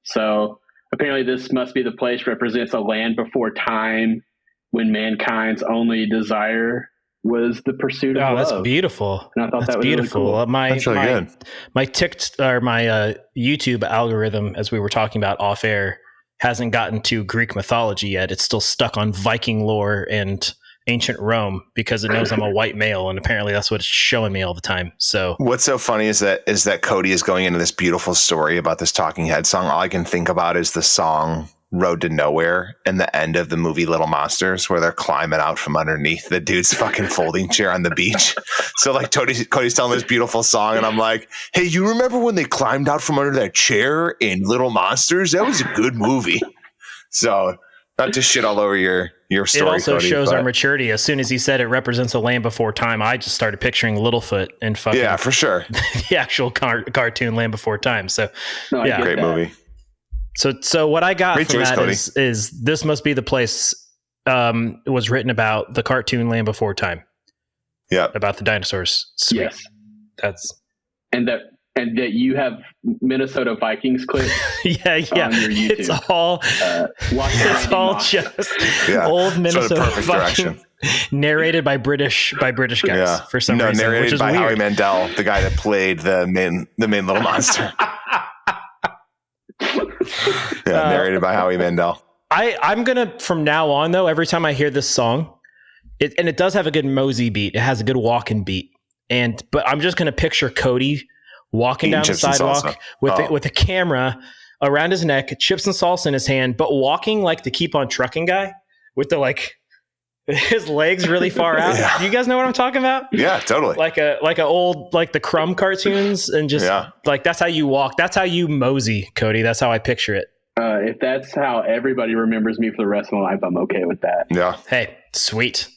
So apparently This Must Be the Place represents a land before time when mankind's only desire was the pursuit of love. That's beautiful. And I thought that's that was beautiful. Really cool. That's really good. My YouTube algorithm, as we were talking about off air, hasn't gotten to Greek mythology yet. It's still stuck on Viking lore and ancient Rome because it knows I'm a white male, and apparently that's what it's showing me all the time. So what's so funny is that Cody is going into this beautiful story about this Talking Head song. All I can think about is the song Road to Nowhere and the end of the movie Little Monsters, where they're climbing out from underneath the dude's fucking folding chair on the beach. So like Cody's telling this beautiful song, and I'm like, hey, you remember when they climbed out from under that chair in Little Monsters? That was a good movie. So not to shit all over your story. It also Cody, shows our maturity. As soon as he said it represents a land before time, I just started picturing Littlefoot and fucking yeah, for sure, the actual cartoon Land Before Time. So yeah, great movie. So what I got great from choice, that Cody. is This Must Be the Place. Was written about the cartoon Land Before Time. Yeah, about the dinosaurs. Sweet. Yes, that's and that you have Minnesota Vikings clips. yeah. On your YouTube. It's all just old Minnesota Vikings narrated by British guys for some reason. Narrated which is by weird. Howie Mandel, the guy that played the main Little Monster. Narrated by Howie Mandel. I'm gonna from now on though, every time I hear this song, it does have a good mosey beat. It has a good walking beat, but I'm just gonna picture Cody walking down the sidewalk with a camera around his neck, chips and salsa in his hand, but walking like the Keep on Trucking guy with the his legs really far out. Yeah. Do you guys know what I'm talking about? Yeah, totally. Like a old the Crumb cartoons, and just like that's how you walk. That's how you mosey, Cody. That's how I picture it. If that's how everybody remembers me for the rest of my life, I'm okay with that. Yeah. Hey, sweet.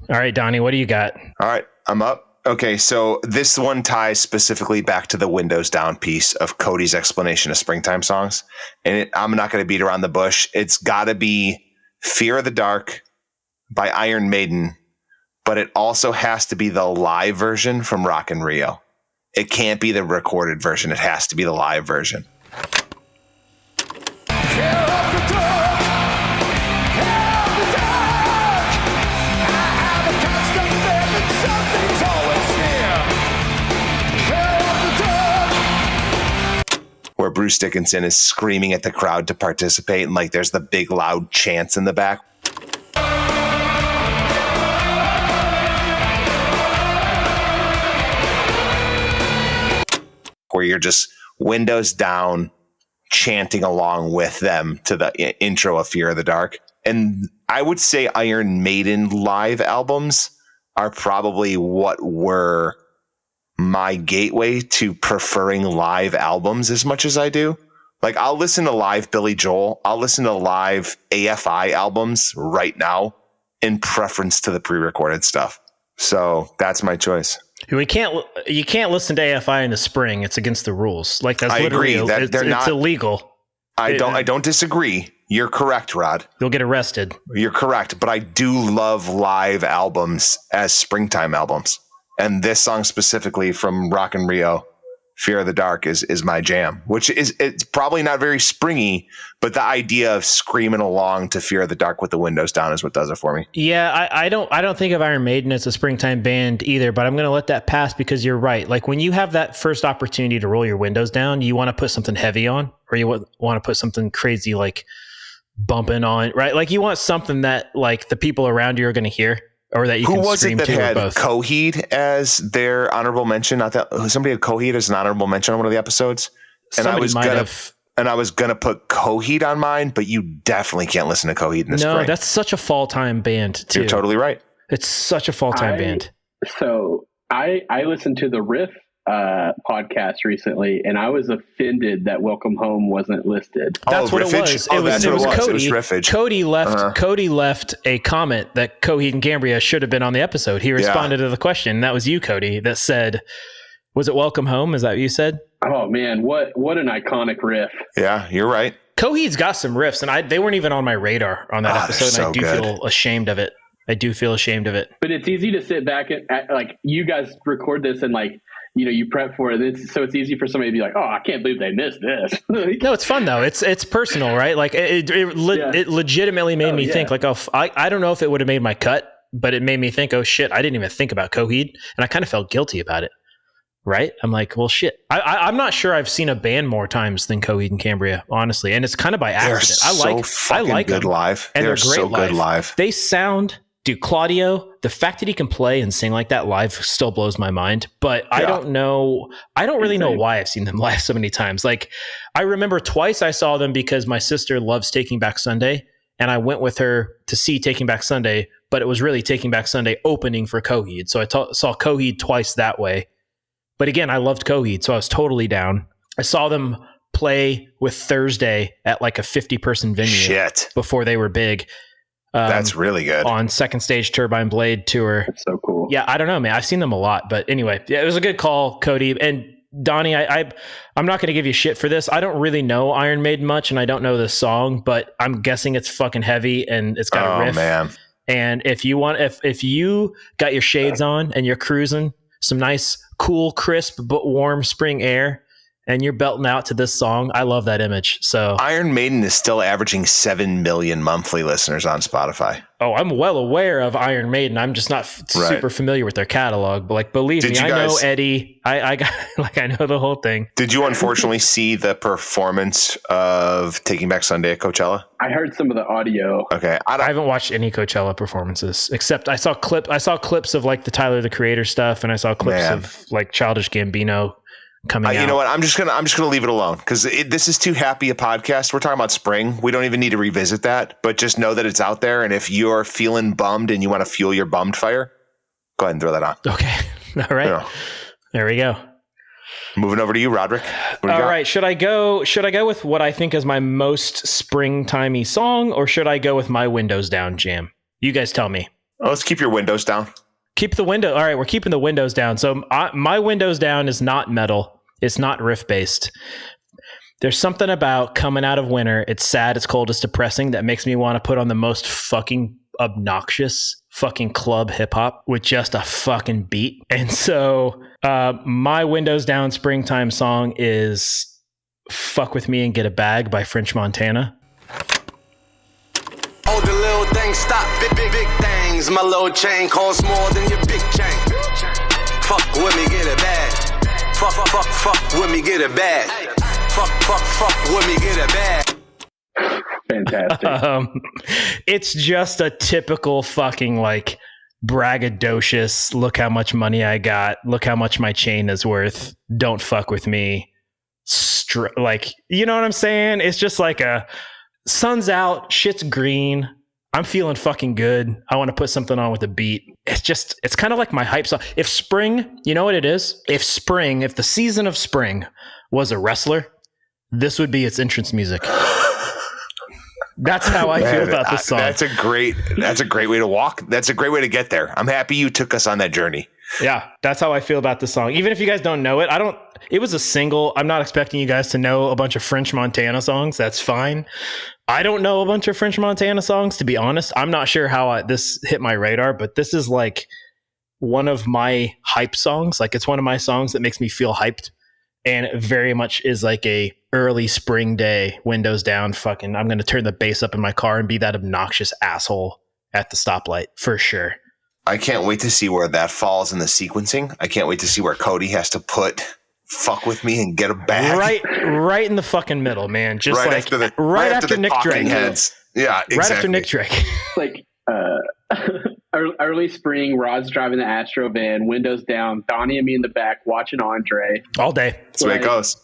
All right, Donnie, what do you got? All right, I'm up. Okay, so this one ties specifically back to the Windows Down piece of Cody's explanation of springtime songs. And I'm not going to beat around the bush. It's got to be Fear of the Dark by Iron Maiden, but it also has to be the live version from Rock in Rio. It can't be the recorded version. It has to be the live version. Bruce Dickinson is screaming at the crowd to participate, and like there's the big loud chants in the back. Where you're just windows down, chanting along with them to the intro of Fear of the Dark. And I would say Iron Maiden live albums are probably what were my gateway to preferring live albums as much as I do. Like, I'll listen to live Billy Joel. I'll listen to live AFI albums right now in preference to the pre-recorded stuff. So that's my choice. You can't listen to AFI in the spring. It's against the rules. Like, that's literally, it's illegal. I don't disagree. You're correct, Rod. You'll get arrested. You're correct. But I do love live albums as springtime albums. And this song specifically from Rock in Rio, Fear of the Dark, is my jam, which is, it's probably not very springy, but the idea of screaming along to Fear of the Dark with the windows down is what does it for me. Yeah, I don't think of Iron Maiden as a springtime band either, but I'm going to let that pass because you're right. Like, when you have that first opportunity to roll your windows down, you want to put something heavy on, or you want to put something crazy like bumping on, right? Like, you want something that like the people around you are going to hear. Or that you can scream to, or both. Who was it that had Coheed as their honorable mention? Not that somebody had Coheed as an honorable mention on one of the episodes, and I was gonna put Coheed on mine, but you definitely can't listen to Coheed in the spring. No, that's such a fall time band too. You're totally right. It's such a fall time band. So I listened to the Riff podcast recently, and I was offended that Welcome Home wasn't listed. That's what riffage? It was. It was Cody. It was riffage. Cody left. Cody left a comment that Coheed and Cambria should have been on the episode. He responded to the question. That was you, Cody, that said, "Was it Welcome Home?" Is that what you said? Oh man, what an iconic riff! Yeah, you're right. Coheed's got some riffs, and they weren't even on my radar on that episode. So and I do feel ashamed of it. But it's easy to sit back and like, you guys record this and like, you know, you prep for it. So it's easy for somebody to be like, "Oh, I can't believe they missed this." No, it's fun though. It's personal, right? Like it legitimately made me think like, oh, I don't know if it would have made my cut, but it made me think, oh shit, I didn't even think about Coheed, and I kind of felt guilty about it. Right? I'm like, well, shit. I'm not sure I've seen a band more times than Coheed and Cambria, honestly, and it's kind of by accident. I like good them. live. And they're great so good live. They sound. Dude, Claudio, the fact that he can play and sing like that live still blows my mind. But I don't really know why I've seen them live so many times. Like, I remember twice I saw them because my sister loves Taking Back Sunday, and I went with her to see Taking Back Sunday, but it was really Taking Back Sunday opening for Coheed. So I saw Coheed twice that way. But again, I loved Coheed, so I was totally down. I saw them play with Thursday at like a 50-person venue before they were big. That's really good. On Second Stage Turbine Blade tour. That's so cool. Yeah, I don't know, man. I've seen them a lot, but anyway, it was a good call, Cody. And Donnie, I'm not going to give you shit for this. I don't really know Iron Maiden much, and I don't know this song, but I'm guessing it's fucking heavy and it's got a riff. Man. And if you got your shades on and you're cruising, some nice, cool, crisp but warm spring air, and you're belting out to this song, I love that image. So Iron Maiden is still averaging 7 million monthly listeners on Spotify. Oh, I'm well aware of Iron Maiden. I'm just not super familiar with their catalog. But like, believe me, I know Eddie. I got I know the whole thing. Did you unfortunately see the performance of Taking Back Sunday at Coachella? I heard some of the audio. Okay, I haven't watched any Coachella performances except I saw clips of like the Tyler the Creator stuff, and I saw clips of like Childish Gambino coming out. You know what? I'm just gonna leave it alone because this is too happy a podcast. We're talking about spring. We don't even need to revisit that, but just know that it's out there. And if you're feeling bummed and you want to fuel your bummed fire, go ahead and throw that on. Okay. All right. There we go. Moving over to you, Roderick. All right. Should I go with what I think is my most springtimey song, or should I go with my Windows Down jam? You guys tell me. Oh, let's keep your windows down. Keep the window. All right, we're keeping the windows down. So my Windows Down is not metal. It's not riff based. There's something about coming out of winter. It's sad, it's cold, it's depressing. That makes me want to put on the most fucking obnoxious fucking club hip hop with just a fucking beat. And so my Windows Down springtime song is "Fuck With Me and Get a Bag" by French Montana. Oh, the little things stop, big things. My little chain costs more than your big chain. Fuck with me, get it bad. Fuck with me, get it bad. Fuck with me, get it back. Fantastic. It's just a typical fucking like braggadocious, look how much money I got, look how much my chain is worth, don't fuck with me. Like, you know what I'm saying? It's just like a sun's out, shit's green, I'm feeling fucking good, I want to put something on with a beat. It's kind of like my hype song. If Spring, you know what it is? If the season of Spring was a wrestler, this would be its entrance music. That's how I feel about this song. That's a great way to walk. That's a great way to get there. I'm happy you took us on that journey. Yeah, that's how I feel about this song. Even if you guys don't know it, it was a single. I'm not expecting you guys to know a bunch of French Montana songs. That's fine. I don't know a bunch of French Montana songs, to be honest. I'm not sure how this hit my radar, but this is like one of my hype songs. Like, it's one of my songs that makes me feel hyped. And it very much is like a early spring day, windows down, fucking, I'm going to turn the bass up in my car and be that obnoxious asshole at the stoplight for sure. I can't wait to see where that falls in the sequencing. I can't wait to see where Cody has to put fuck with me and get a bag. Right in the fucking middle, man. Just right like after Nick Drake. Heads. Yeah, exactly. Right after Nick Drake. Like early spring, Rod's driving the Astro van, windows down, Donnie and me in the back watching Andre. All day. That's the way it goes.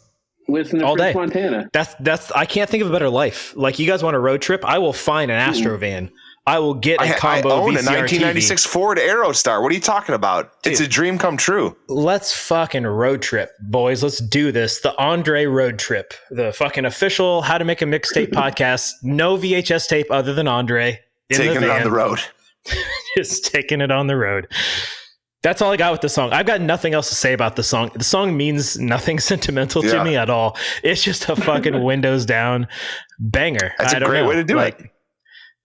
Listen to French Montana. That's I can't think of a better life. Like, you guys want a road trip? I will find an Astro van. I will get a combo. I own VCR a 1996 TV. Ford Aerostar. What are you talking about? Dude, it's a dream come true. Let's fucking road trip, boys. Let's do this. The Andre road trip. The fucking official How to Make a Mixtape podcast. No VHS tape other than Andre. Taking it on the road. Just taking it on the road. That's all I got with the song. I've got nothing else to say about the song. The song means nothing sentimental to me at all. It's just a fucking windows down banger. That's a great way to do it.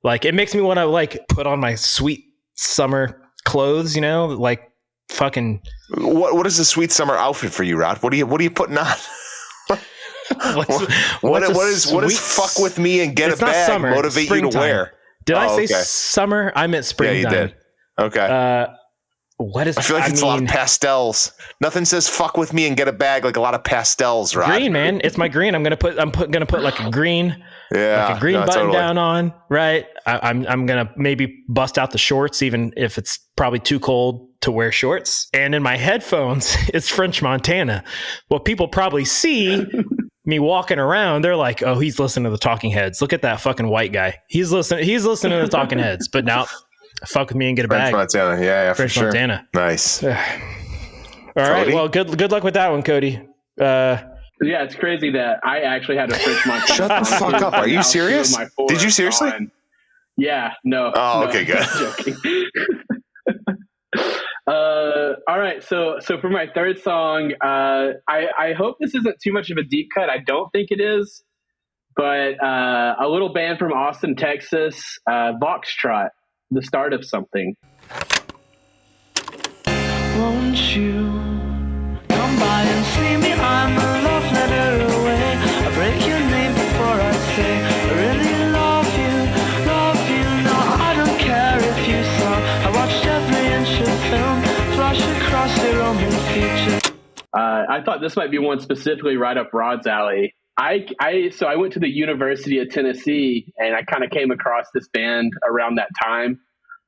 Like, it makes me want to like put on my sweet summer clothes, you know, like fucking. What is a sweet summer outfit for you, Rod? What are you putting on? What is fuck with me and get a bag summer, motivate you to wear? Did I say summer? I meant springtime. Yeah, you did. Okay. What is? I feel like it's a lot of pastels. Nothing says "fuck with me and get a bag" like a lot of pastels, right? Green, man. It's my green. I'm gonna put like a green, like a green button down on. Right. I'm gonna maybe bust out the shorts, even if it's probably too cold to wear shorts. And in my headphones, it's French Montana. What people probably see me walking around, they're like, "Oh, he's listening to the Talking Heads. Look at that fucking white guy. He's listening to the Talking Heads." But now. Fuck with me and get a bag. French Montana. Yeah, French for sure. Montana. Nice. All right. Well, good luck with that one, Cody. Yeah, it's crazy that I actually had a French Montana. Shut the fuck up. Are you serious? Did you seriously? Yeah. No. Oh, no, okay, good. Joking. All right. So for my third song, I hope this isn't too much of a deep cut. I don't think it is. But a little band from Austin, Texas, Voxtrot. The start of something. Won't you come by and see me? I'm a love letter away. I break your name before I say I really love you. No, I don't care if you saw. I watched every inch of film flash across your Roman features. I thought this might be one specifically right up Rod's alley. So I went to the University of Tennessee, and I kind of came across this band around that time.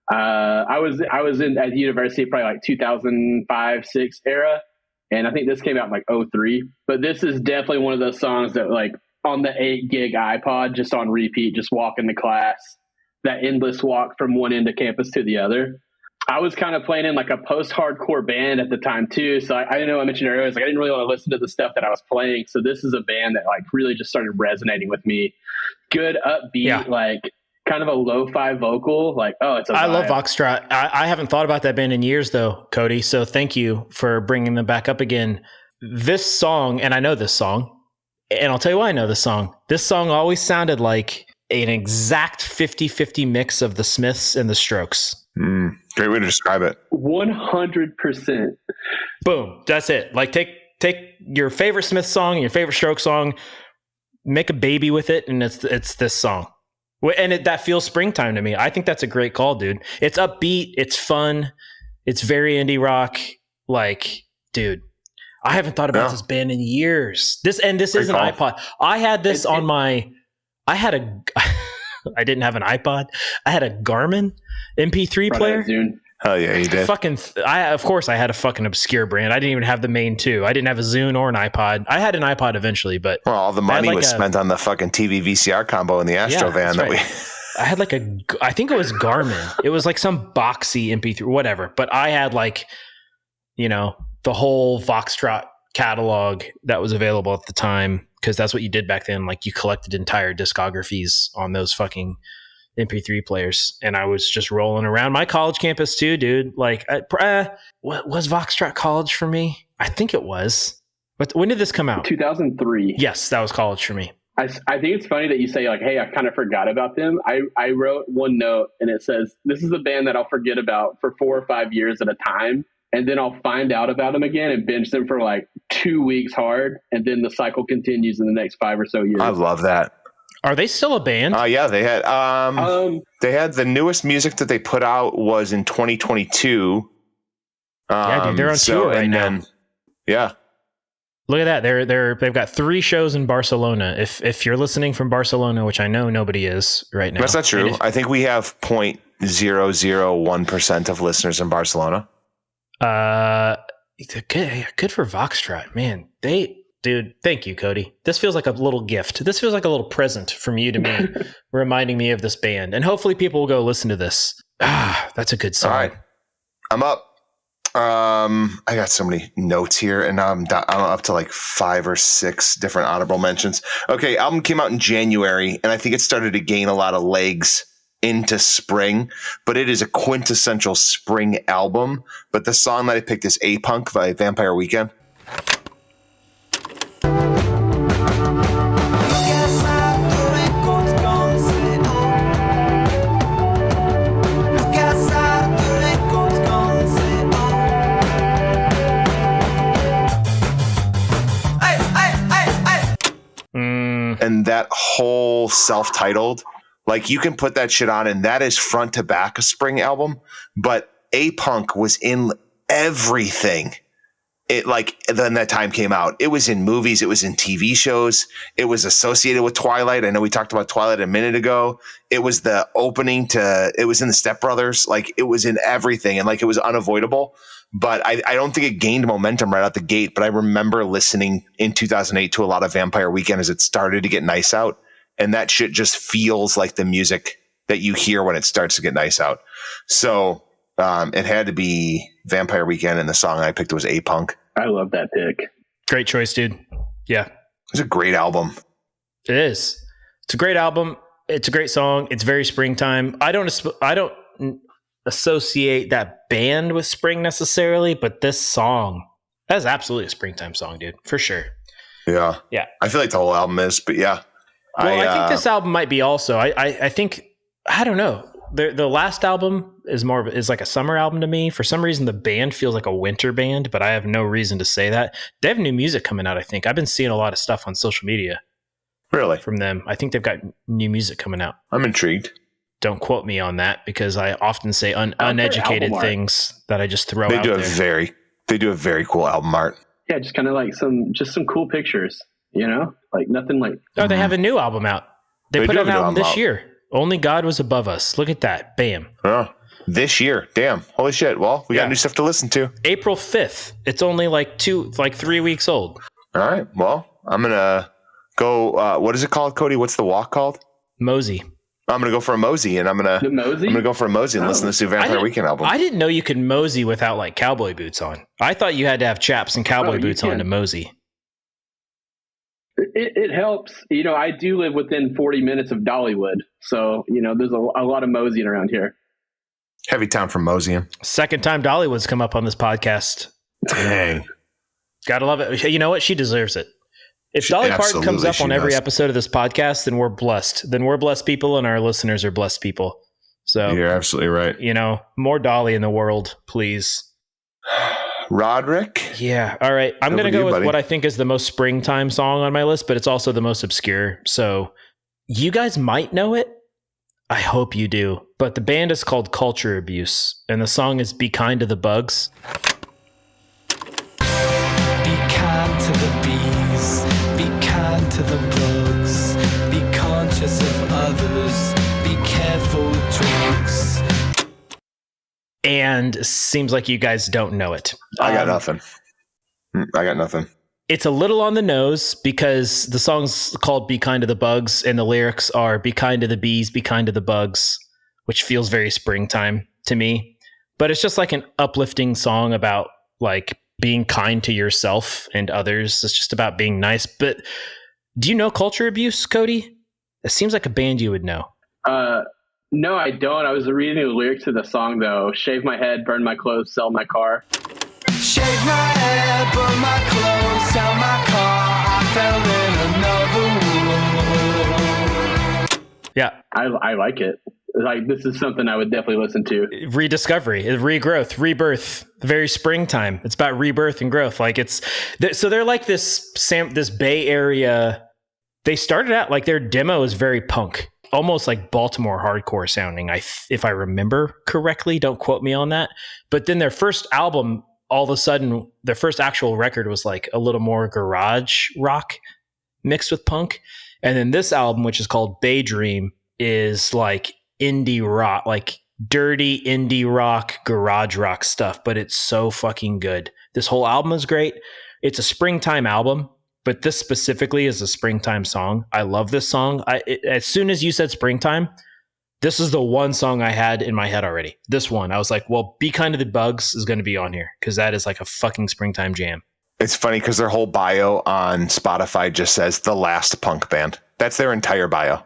I was at the university probably like 2005-06 era, and I think this came out in like 2003. But this is definitely one of those songs that like on the 8 gig iPod, just on repeat, just walking to class, that endless walk from one end of campus to the other. I was kind of playing in like a post-hardcore band at the time too. So I know I mentioned earlier, I was like, I didn't really want to listen to the stuff that I was playing. So this is a band that like really just started resonating with me. Good upbeat, like kind of a lo-fi vocal. Like, oh, it's a vibe. I love Voxtrot. I haven't thought about that band in years though, Cody. So thank you for bringing them back up again. This song, and I know this song, and I'll tell you why I know this song. This song always sounded like an exact 50-50 mix of the Smiths and the Strokes. Great way to describe it. 100%. Boom. That's it. Like take your favorite Smith song and your favorite Stroke song, make a baby with it, and it's this song. And that feels springtime to me. I think that's a great call, dude. It's upbeat. It's fun. It's very indie rock. Like, dude, I haven't thought about this band in years. This is an iPod. I had this on my. I didn't have an iPod. I had a Garmin MP3 player. Hell yeah, you did. Of course, I had a fucking obscure brand. I didn't even have the main two. I didn't have a Zune or an iPod. I had an iPod eventually, but all the money was spent on the fucking TV VCR combo in the Astro van that we. I had I think it was Garmin. It was like some boxy MP3, whatever. But I had the whole Foxtrot catalog that was available at the time, because that's what you did back then. Like, you collected entire discographies on those fucking MP3 players, and I was just rolling around my college campus too, dude. Like, what was Foxtrot college for me? I think it was. But when did this come out? 2003. Yes, that was college for me. I think it's funny that you say, like, hey, I kind of forgot about them. I wrote one note, and it says, this is a band that I'll forget about for 4 or 5 years at a time. And then I'll find out about them again and binge them for like 2 weeks hard. And then the cycle continues in the next 5 or so years. I love that. Are they still a band? Yeah, they had the newest music that they put out was in 2022. Yeah, dude, they're on tour right now. Yeah. Look at that. They've got 3 shows in Barcelona. If you're listening from Barcelona, which I know nobody is right now. That's not true. I think we have 0.001% of listeners in Barcelona. Good for Foxtrot, man. Dude, thank you, Cody. This feels like a little gift. This feels like a little present from you to me, reminding me of this band. And hopefully people will go listen to this. That's a good song. All right. I'm up. I got so many notes here, and I'm up to like 5 or 6 different honorable mentions. Okay, album came out in January, and I think it started to gain a lot of legs into spring, but it is a quintessential spring album. But the song that I picked is A-Punk by Vampire Weekend. And that whole self-titled, like, you can put that shit on, and that is front to back a spring album. But A-Punk was in everything. It, like, then that time came out. It was in movies. It was in TV shows. It was associated with Twilight. I know we talked about Twilight a minute ago. It was the opening it was in the Step Brothers. Like, it was in everything, and like, it was unavoidable. But I don't think it gained momentum right out the gate. But I remember listening in 2008 to a lot of Vampire Weekend as it started to get nice out. And that shit just feels like the music that you hear when it starts to get nice out. So it had to be Vampire Weekend, and the song I picked was A-Punk. I love that pick. Great choice, dude. Yeah. It's a great album. It is. It's a great album. It's a great song. It's very springtime. I don't associate that band with spring necessarily, but this song, that's absolutely a springtime song, dude, for sure. Yeah. I feel like the whole album is, but yeah. Well, I think this album might be also. I think, I don't know. The last album is like a summer album to me. For some reason, the band feels like a winter band, but I have no reason to say that. They have new music coming out, I think. I've been seeing a lot of stuff on social media. Really? From them. I think they've got new music coming out. I'm intrigued. Don't quote me on that, because I often say uneducated things that I just throw out there. They do a very cool album art. Yeah, just kind of like some cool pictures, like nothing like. Oh, they have a new album out. They put out an album this year. Only God Was Above Us. Look at that. Bam. Oh, this year. Damn. Holy shit. Well, we got new stuff to listen to. April 5th. It's only like 3 weeks old. All right. Well, I'm going to go. What is it called, Cody? What's the walk called? Mosey. I'm going to go for a mosey, and I'm going to go for a mosey and listen to this new Vampire Weekend album. I didn't know you could mosey without like cowboy boots on. I thought you had to have chaps and cowboy boots on to mosey. It helps. I do live within 40 minutes of Dollywood. So, there's a lot of moseying around here. Heavy town for moseying. Second time Dollywood's come up on this podcast. Dang. Gotta love it. You know what? She deserves it. If Dolly Parton comes up on every episode of this podcast, then we're blessed. Then we're blessed people, and our listeners are blessed people. So you're absolutely right. More Dolly in the world, please. Roderick? Yeah. All right. I'm going to go with what I think is the most springtime song on my list, but it's also the most obscure. So you guys might know it. I hope you do. But the band is called Culture Abuse, and the song is Be Kind to the Bugs. Be kind to the bees, be kind to the bugs, be conscious of others, be careful with drugs. And seems like you guys don't know it. I got nothing. It's a little on the nose because the song's called Be Kind to the Bugs and the lyrics are be kind to the bees, be kind to the bugs, which feels very springtime to me. But it's just like an uplifting song about like being kind to yourself and others. It's just about being nice. But do you know Culture Abuse, Cody? It seems like a band you would know. No, I don't. I was reading the lyrics to the song, though. Shave my head, burn my clothes, sell my car. Shave my head, burn my clothes, sell my car, I fell in another world. Yeah. I like it. Like, this is something I would definitely listen to. Rediscovery, regrowth, rebirth, very springtime. It's about rebirth and growth. Like so they're like this Bay Area. They started out like their demo is very punk, almost like Baltimore hardcore sounding. If I remember correctly, don't quote me on that. But then their first album, all of a sudden, their first actual record was like a little more garage rock mixed with punk. And then this album, which is called Bay Dream, is like indie rock, like dirty indie rock, garage rock stuff, but it's so fucking good. This whole album is great. It's a springtime album, but this specifically is a springtime song. I love this song. As soon as you said springtime, this is the one song I had in my head already. This one, I was like, well, Be Kind to the Bugs is going to be on here because that is like a fucking springtime jam. It's funny because their whole bio on Spotify just says the last punk band. That's their entire bio.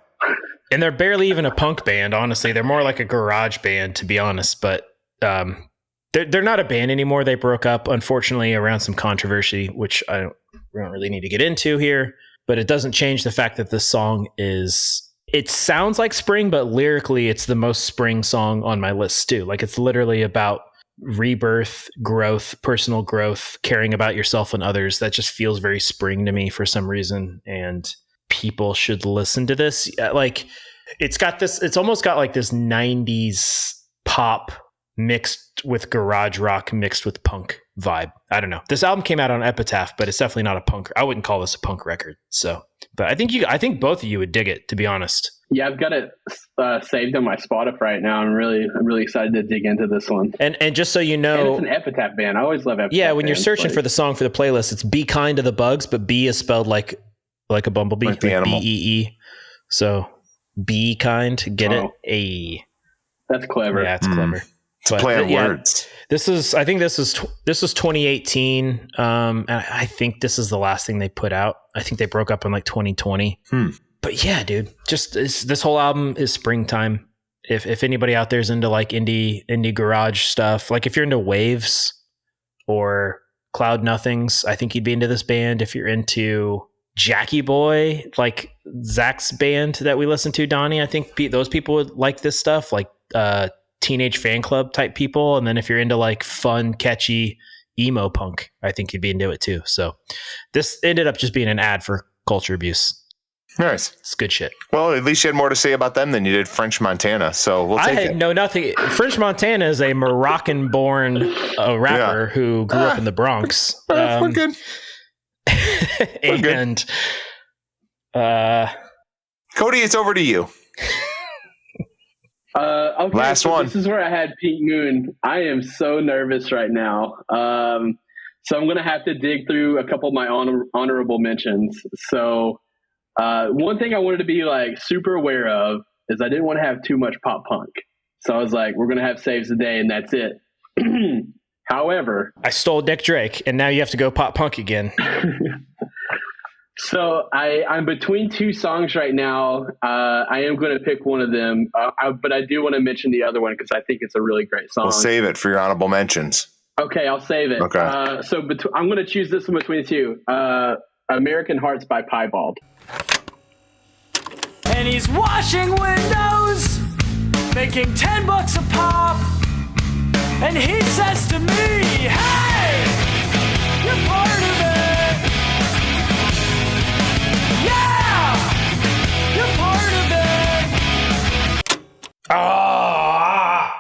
And they're barely even a punk band, honestly. They're more like a garage band, to be honest. But they're not a band anymore. They broke up, unfortunately, around some controversy, which we don't really need to get into here. But it doesn't change the fact that this song it sounds like spring, but lyrically, it's the most spring song on my list, too. Like, it's literally about rebirth, growth, personal growth, caring about yourself and others. That just feels very spring to me for some reason. And people should listen to this. Like, it's almost got like this 90s pop mixed with garage rock mixed with punk vibe. I don't know. This album came out on Epitaph, but it's definitely not a punk. I wouldn't call this a punk record. So, but I think both of you would dig it, to be honest. Yeah, I've got it saved on my Spotify right now. I'm really excited to dig into this one. And just so you know, and it's an Epitaph band. I always love Epitaph. Yeah, when you're searching for the song for the playlist, it's Be Kind to the Bugs, but B is spelled like a bumblebee, like the animal. BEE. So be kind, get it? That's clever. Yeah, it's clever. It's a play on words. This is 2018. And I think this is the last thing they put out. I think they broke up in like 2020. But yeah, dude, just this whole album is springtime. If anybody out there is into like indie garage stuff, like if you're into Waves or Cloud Nothings, I think you'd be into this band. If you're into Jackie Boy, like Zach's band that we listen to, Donnie, I think those people would like this stuff, like Teenage Fan Club type people. And then if you're into like fun, catchy emo punk, I think you'd be into it too. So this ended up just being an ad for Culture Abuse. Nice. It's good shit. Well, at least you had more to say about them than you did French Montana. So we'll take it. No, nothing. French Montana is a Moroccan-born rapper who grew up in the Bronx. We're good. And Cody, it's over to you. Okay, last one. This is where I had Pink Moon. I am so nervous right now. So I'm going to have to dig through a couple of my honorable mentions. So one thing I wanted to be like super aware of is I didn't want to have too much pop punk. So I was like, we're going to have Saves the Day and that's it. However, I stole Dick Drake and now you have to go pop punk again. So I'm between two songs right now. I am going to pick one of them, but I do want to mention the other one because I think it's a really great song. We'll save it for your honorable mentions. Okay, I'll save it. Okay. I'm going to choose this one between the two. American Hearts by Piebald. And he's washing windows, making $10 a pop. And he says to me, hey, you're part of it. Yeah, you're part of it. Ah,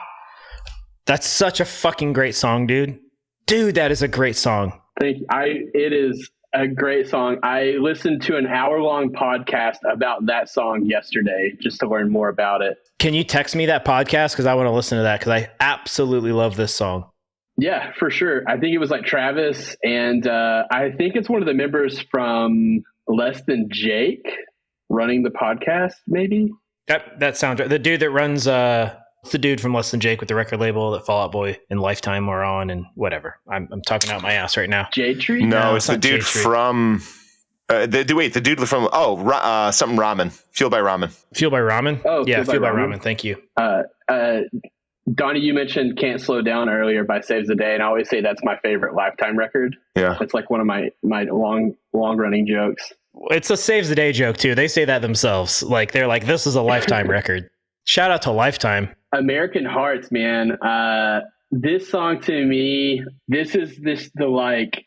that's such a fucking great song, dude. Dude, that is a great song. Thank you. It is a great song. I listened to an hour-long podcast about that song yesterday just to learn more about it. Can you text me that podcast? Because I want to listen to that because I absolutely love this song. Yeah, for sure. I think it was like Travis, and I think it's one of the members from Less Than Jake running the podcast, maybe? That sounds right. The dude that runs... It's the dude from Less Than Jake with the record label that Fall Out Boy and Lifetime are on and whatever. I'm talking out my ass right now. J-Tree? No, it's the dude from... the dude from... something ramen. Fueled by Ramen. Fueled by Ramen? Oh, yeah, Fueled by Ramen. Thank you. Donnie, you mentioned Can't Slow Down earlier by Saves the Day, and I always say that's my favorite Lifetime record. Yeah. It's like one of my long-running jokes. It's a Saves the Day joke, too. They say that themselves. Like, they're like, this is a Lifetime record. Shout out to Lifetime. American Hearts, man. This song to me, the like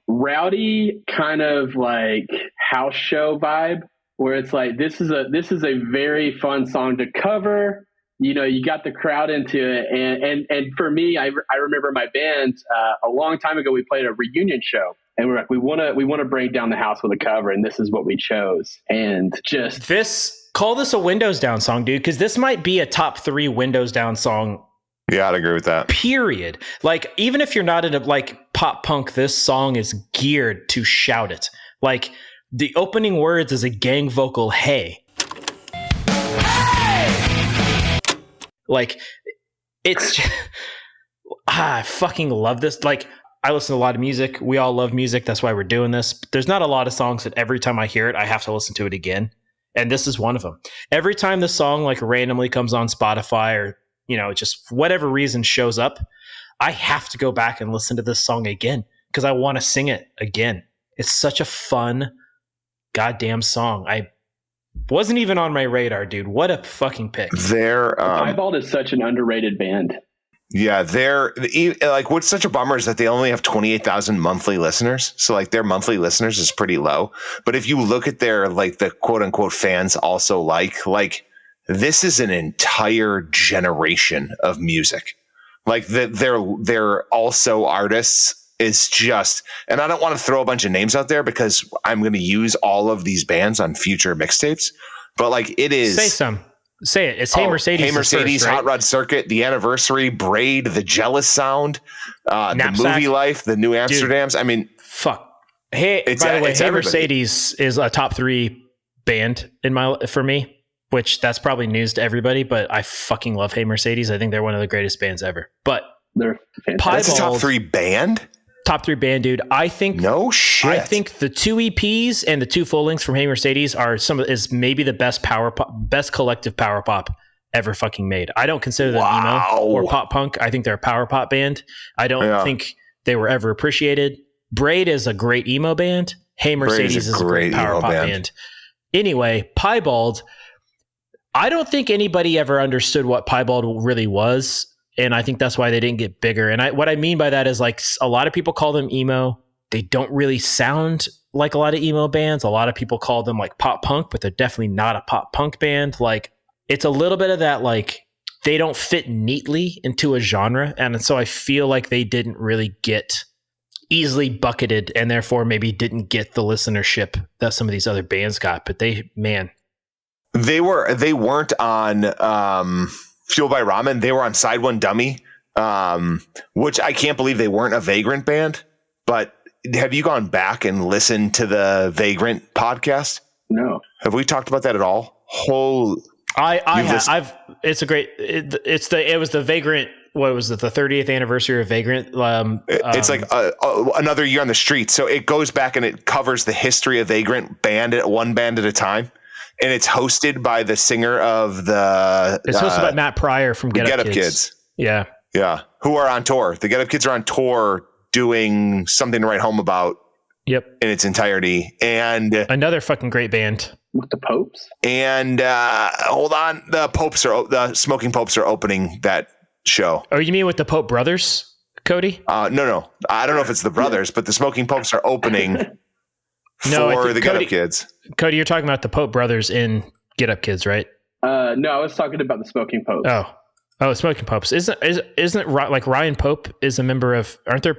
rowdy kind of like house show vibe where it's like this is a very fun song to cover. You know, you got the crowd into it, and for me, I remember my band a long time ago. We played a reunion show, and we're like, we want to bring down the house with a cover, and this is what we chose, and just this. Call this a Windows Down song, dude, because this might be a top 3 Windows Down song. Yeah, I'd agree with that. Period. Like, even if you're not into like pop punk, this song is geared to shout it. Like, the opening words is a gang vocal, hey. Hey! Like, it's just, I fucking love this. Like, I listen to a lot of music. We all love music. That's why we're doing this. There's not a lot of songs that every time I hear it, I have to listen to it again. And this is one of them. Every time the song like randomly comes on Spotify or, you know, just whatever reason shows up, I have to go back and listen to this song again because I want to sing it again. It's such a fun goddamn song. I wasn't even on my radar, dude. What a fucking pick. Piebald is such an underrated band. Yeah, they're like, what's such a bummer is that they only have 28,000 monthly listeners. So like their monthly listeners is pretty low. But if you look at their, like the quote unquote fans also like this is an entire generation of music. Like they're also artists is just, and I don't want to throw a bunch of names out there because I'm going to use all of these bands on future mixtapes, but like it is. Say it. It's Hey Mercedes. Hey Mercedes, first, right? Hot Rod Circuit, The Anniversary, Braid, The Jealous Sound, The Movie Life, The New Amsterdams. Dude, I mean, fuck. Hey, by the way, Hey Mercedes is a top 3 band for me, which that's probably news to everybody, but I fucking love Hey Mercedes. I think they're one of the greatest bands ever. But they're fantastic. That's a top 3 band? Top 3 band, dude. I think no shit. I think the 2 EPs and the 2 full lengths from Hey Mercedes is maybe the best best collective power pop ever fucking made. I don't consider them emo or pop punk. I think they're a power pop band. I don't think they were ever appreciated. Braid is a great emo band. Hey Mercedes is a great power pop band. Anyway, Piebald. I don't think anybody ever understood what Piebald really was. And I think that's why they didn't get bigger. And what I mean by that is like a lot of people call them emo. They don't really sound like a lot of emo bands. A lot of people call them like pop punk, but they're definitely not a pop punk band. Like it's a little bit of that, like they don't fit neatly into a genre. And so I feel like they didn't really get easily bucketed and therefore maybe didn't get the listenership that some of these other bands got. But they weren't on, Fueled by Ramen. They were on Side One Dummy, which I can't believe they weren't a Vagrant band. But have you gone back and listened to the Vagrant podcast? No. Have we talked about that at all? I have. It's a great. It was the Vagrant. What was it? The 30th anniversary of Vagrant. It's like another year on the street. So it goes back and it covers the history of Vagrant one band at a time. And it's hosted by the singer of the... It's hosted by Matt Pryor from Get Up Kids. Yeah. Yeah. Who are on tour. The Get Up Kids are on tour doing Something to Write Home About. Yep. In its entirety. And... another fucking great band. With the Popes? And hold on. The Smoking Popes are opening that show. Oh, you mean with the Pope Brothers, Cody? No. I don't know if it's the brothers, but the Smoking Popes are opening... for the Get Up Kids. Cody, you're talking about the Pope Brothers in Get Up Kids, right? No, I was talking about the Smoking Popes. Oh, Smoking Popes. Isn't it like Ryan Pope is a member of? Aren't there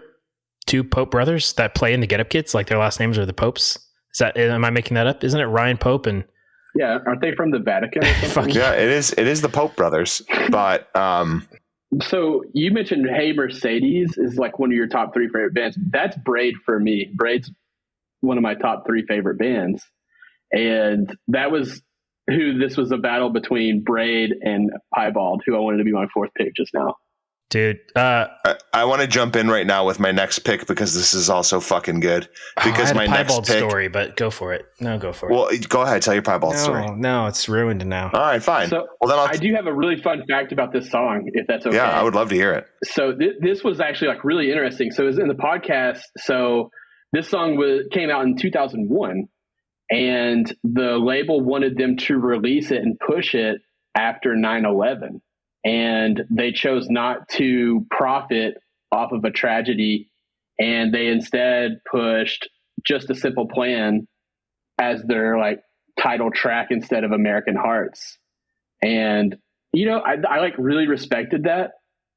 two Pope brothers that play in the Get Up Kids? Like their last names are the Popes. Am I making that up? Isn't it Ryan Pope and? Yeah, aren't they from the Vatican or something? Yeah, it is. It is the Pope brothers. But so you mentioned Hey Mercedes is like one of your top 3 favorite bands. That's Braid for me. Braid's one of my top 3 favorite bands, and that was this was a battle between Braid and Piebald, who I wanted to be my 4th pick just now. Dude, I want to jump in right now with my next pick because this is also fucking good. Because my next pick story, but go for it. No, go for it. Well, go ahead, tell your Piebald story. No, it's ruined now. All right, fine. So, well, then I do have a really fun fact about this song, if that's okay. Yeah, I would love to hear it. So this was actually like really interesting. So it was in the podcast. So this song came out in 2001, and the label wanted them to release it and push it after 9/11. And they chose not to profit off of a tragedy, and they instead pushed Just a Simple Plan as their like title track instead of American Hearts. And I like really respected that.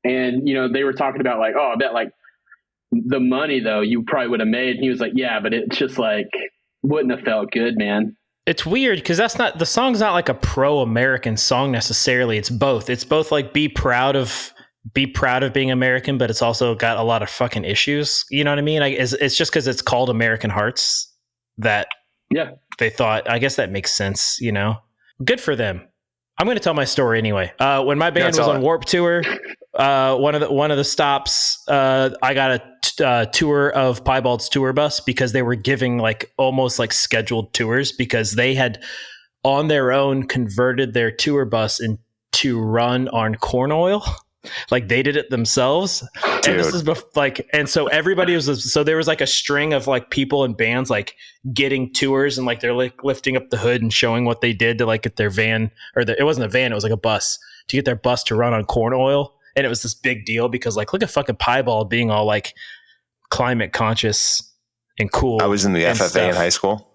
And they were talking about like, oh, I bet like the money though you probably would have made. And he was like, yeah, but it's just like wouldn't have felt good, man. It's weird because the song's not like a pro-American song necessarily. It's both. It's both like be proud of being American, but it's also got a lot of fucking issues. You know what I mean? It's just because it's called American Hearts that they thought. I guess that makes sense. Good for them. I'm going to tell my story anyway. When my band was on Warped Tour, one of the stops, I got a tour of Piebald's tour bus because they were giving like almost like scheduled tours because they had on their own converted their tour bus into run on corn oil. Like they did it themselves. Dude. And this is and so everybody so there was like a string of like people and bands like getting tours and like they're like lifting up the hood and showing what they did to like get their van it wasn't a van, it was like a bus to get their bus to run on corn oil. And it was this big deal because like, look at fucking Piebald being all like climate conscious and cool. I was in the FFA in high school.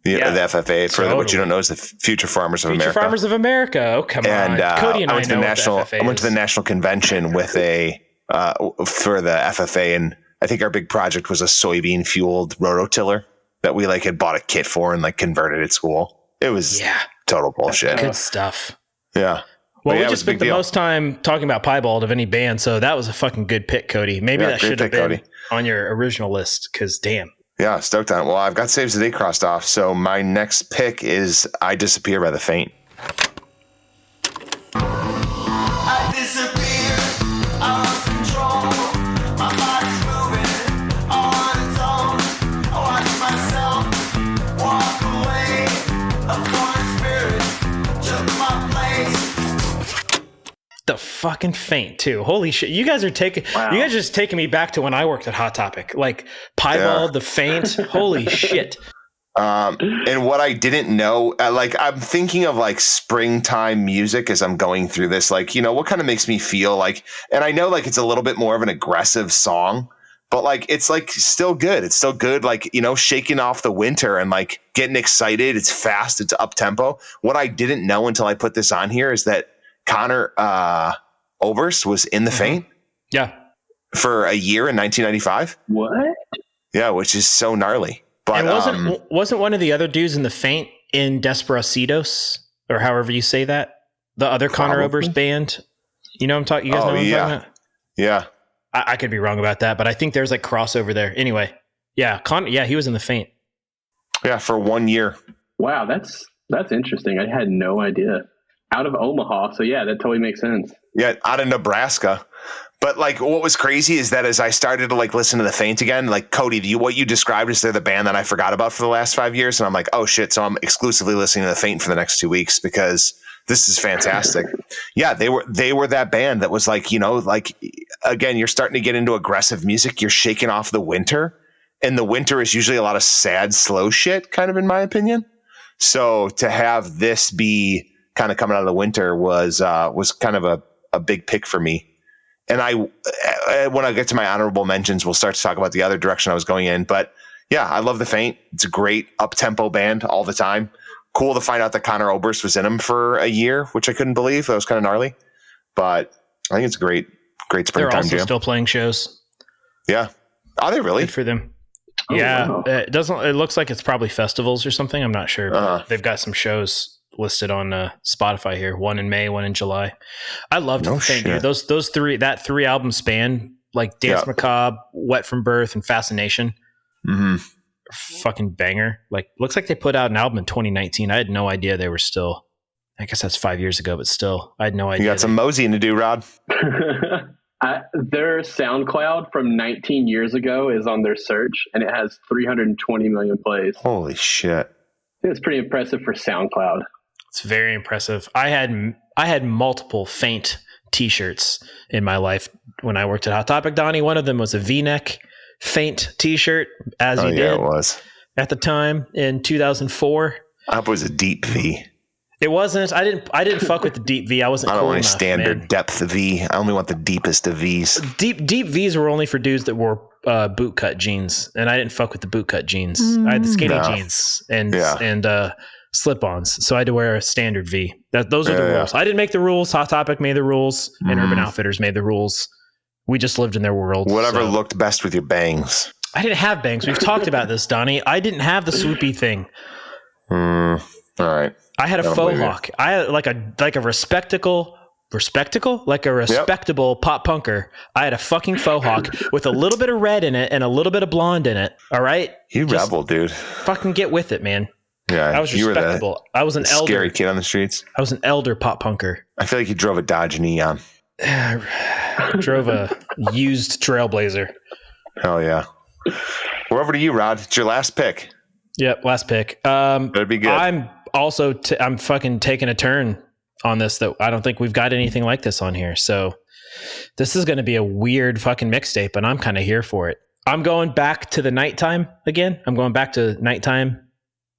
The FFA, for what you don't know, is the Future Farmers of America. Future Farmers of America. Oh, come on. Cody and I went to the national convention with for the FFA, and I think our big project was a soybean fueled rototiller that we like had bought a kit for and like converted at school. It was total bullshit. Good stuff. Yeah. Well, we just spent the most time talking about Piebald of any band, so that was a fucking good pick, Cody. Maybe that should have been on your original list, because damn. Yeah, stoked on it. Well, I've got Saves the Day crossed off, so my next pick is I Disappear by The Faint. I disappear, I lost control, my body's moving on its own. I watch myself walk away, a foreign spirit took my place. The fucking Faint too. Holy shit! You guys are just taking me back to when I worked at Hot Topic. Like Piebald, The Faint. Holy shit! And what I didn't know, I'm thinking of like springtime music as I'm going through this. Like, what kind of makes me feel like, and I know like it's a little bit more of an aggressive song, but like it's like still good. It's still good. Like, shaking off the winter and like getting excited. It's fast. It's up tempo. What I didn't know until I put this on here is that Connor Oberst was in The Faint. Yeah. For a year in 1995. What? Yeah, which is so gnarly. But and wasn't one of the other dudes in The Faint in Desperacidos, or however you say that? The other Connor Oberst band. You know what I'm talking? You guys know what I'm talking about? Yeah. I could be wrong about that, but I think there's like crossover there. Anyway, yeah, he was in The Faint. Yeah, for 1 year. Wow, that's interesting. I had no idea. Out of Omaha, so yeah, that totally makes sense. Yeah, out of Nebraska. But like, what was crazy is that as I started to like listen to The Faint again, like Cody, what you described as they're the band that I forgot about for the last 5 years, and I'm like, oh shit! So I'm exclusively listening to The Faint for the next 2 weeks because this is fantastic. Yeah, they were that band that was like, like again, you're starting to get into aggressive music. You're shaking off the winter, and the winter is usually a lot of sad, slow shit, kind of in my opinion. So to have this be kind of coming out of the winter was kind of a big pick for me. And when I get to my honorable mentions, we'll start to talk about the other direction I was going in. But yeah, I love The Faint. It's a great up-tempo band all the time. Cool to find out that Connor Oberst was in them for a year, which I couldn't believe. That was kind of gnarly. But I think it's a great springtime jam. They're also still playing shows. Yeah. Are they really? Good for them. Oh, yeah. Wow. It looks like it's probably festivals or something. I'm not sure. But they've got some shows listed on Spotify here. One in May, one in July. I loved the thing, dude. Those three album span, like Dance Macabre, Wet from Birth, and Fascination. Mm-hmm. Fucking banger. Like, looks like they put out an album in 2019. I had no idea they were still. I guess that's 5 years ago, but still, I had no idea. You got some moseying to do, Rod. Their SoundCloud from 19 years ago is on their search, and it has 320 million plays. Holy shit! It's pretty impressive for SoundCloud. It's very impressive. I had multiple Faint T-shirts in my life when I worked at Hot Topic, Donnie. One of them was a V-neck Faint T-shirt, as you did. It was at the time in 2004. I hope it was a deep V. It wasn't. I didn't fuck with the deep V. I wasn't. I don't cool want enough, standard man. depth V. I only want the deepest of V's. Deep V's were only for dudes that wore bootcut jeans, and I didn't fuck with the bootcut jeans. I had the skinny jeans and slip-ons, so I had to wear a standard V. Those are the rules. I didn't make the rules. Hot Topic made the rules, and Urban Outfitters made the rules. We just lived in their world. Whatever looked best with your bangs. I didn't have bangs. We've talked about this, Donnie. I didn't have the swoopy thing. All right. I had a faux hawk. I had like a respectable pop punker. I had a fucking faux hawk with a little bit of red in it and a little bit of blonde in it. All right, you rebel, dude. Fucking get with it, man. Yeah, I was respectable. I was an elder. Scary kid on the streets. I was an elder pop punker. I feel like you drove a Dodge Neon. Drove a used Trailblazer. Hell yeah. We're over to you, Rod. It's your last pick. Yep, last pick. Better be good. I'm also I'm fucking taking a turn on this that I don't think we've got anything like this on here. So this is going to be a weird fucking mixtape, and I'm kind of here for it. I'm going back to the nighttime again. I'm going back to nighttime,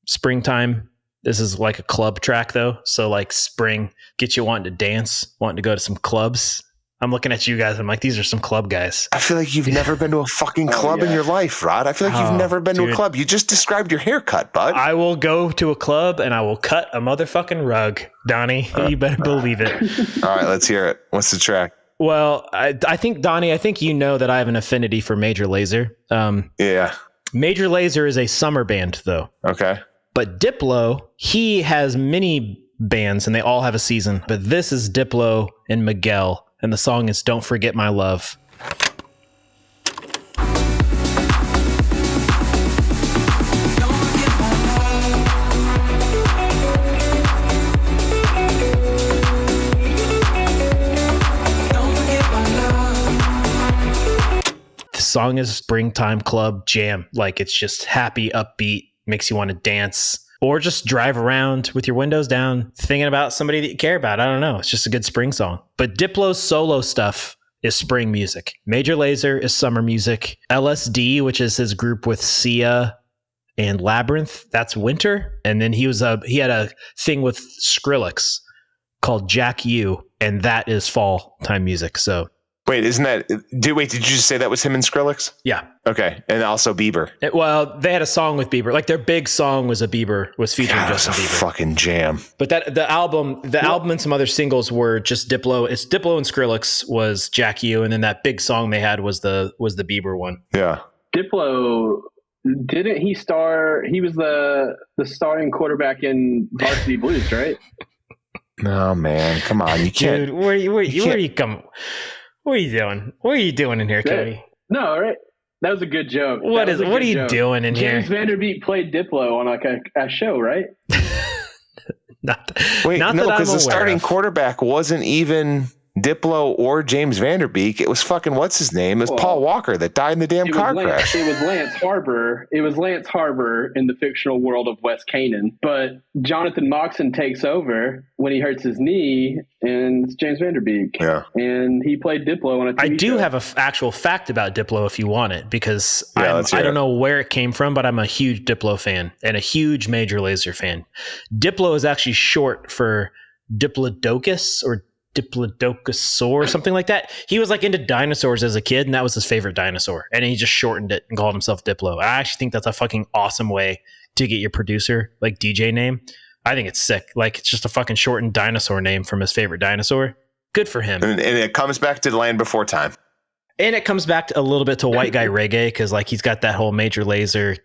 springtime. This is like a club track though. So like spring gets you wanting to dance, wanting to go to some clubs. I'm looking at you guys. I'm like, these are some club guys. I feel like you've never been to a fucking club in your life, Rod. I feel like you've never been to a club. You just described your haircut, bud. I will go to a club and I will cut a motherfucking rug, Donnie. You better believe it. All right, let's hear it. What's the track? Well, I think, Donnie, I think you know that I have an affinity for Major Lazer. Yeah. Major Lazer is a summer band, though. Okay. But Diplo, he has many bands and they all have a season. But this is Diplo and Miguel. And the song is Don't Forget My Love. The song is springtime club jam. Like, it's just happy, upbeat, makes you want to dance. Or just drive around with your windows down, thinking about somebody that you care about. I don't know. It's just a good spring song. But Diplo's solo stuff is spring music. Major Lazer is summer music. LSD, which is his group with Sia and Labyrinth, that's winter. And then he had a thing with Skrillex called Jack U, and that is fall time music. So wait, did you just say that was him and Skrillex? Yeah. Okay. And also Bieber. Well, they had a song with Bieber. Like their big song was featuring Justin Bieber. Fucking jam. But the album and some other singles were just Diplo. It's Diplo and Skrillex was Jack U, and then that big song they had was the Bieber one. Yeah. Diplo, didn't he star? He was the starting quarterback in Varsity Blues, right? No, man, come on, you can't. Dude, where you come? What are you doing? What are you doing in here, Cody? No, right? That was a good joke. What are you doing in here? James Vanderbeek played Diplo on like a show, right? Not because the starting quarterback wasn't even Diplo or James Vanderbeek. It was fucking what's his name? It was Paul Walker that died in the damn car crash. It was Lance Harbor. It was Lance Harbor in the fictional world of West Canaan. But Jonathan Moxon takes over when he hurts his knee, and it's James Vanderbeek. Yeah, and he played Diplo on a TV I do show. have an actual fact about Diplo if you want it, because I don't know where it came from, but I'm a huge Diplo fan and a huge Major Lazer fan. Diplo is actually short for Diplodocus or Diplodocus or something like that. He was like into dinosaurs as a kid, and that was his favorite dinosaur, and he just shortened it and called himself Diplo. I actually think that's a fucking awesome way to get your producer like DJ name. I think it's sick. Like, it's just a fucking shortened dinosaur name from his favorite dinosaur. Good for him. And it comes back to the Land Before Time. And it comes back to a little bit to white guy reggae, because like he's got that whole Major Lazer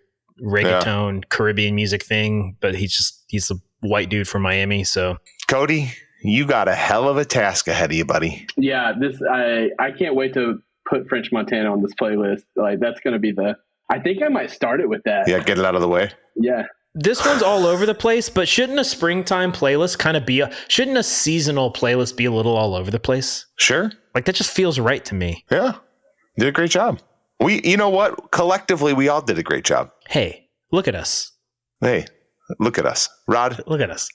reggaeton Caribbean music thing, but he's a white dude from Miami. So Cody, you got a hell of a task ahead of you, buddy. Yeah, I can't wait to put French Montana on this playlist. Like that's going to be I think I might start it with that. Yeah, get it out of the way. Yeah. This one's all over the place, but shouldn't a springtime playlist kind of shouldn't a seasonal playlist be a little all over the place? Sure. Like that just feels right to me. Yeah. Did a great job. You know what? Collectively, we all did a great job. Hey, look at us. Hey, look at us. Rod. Look at us.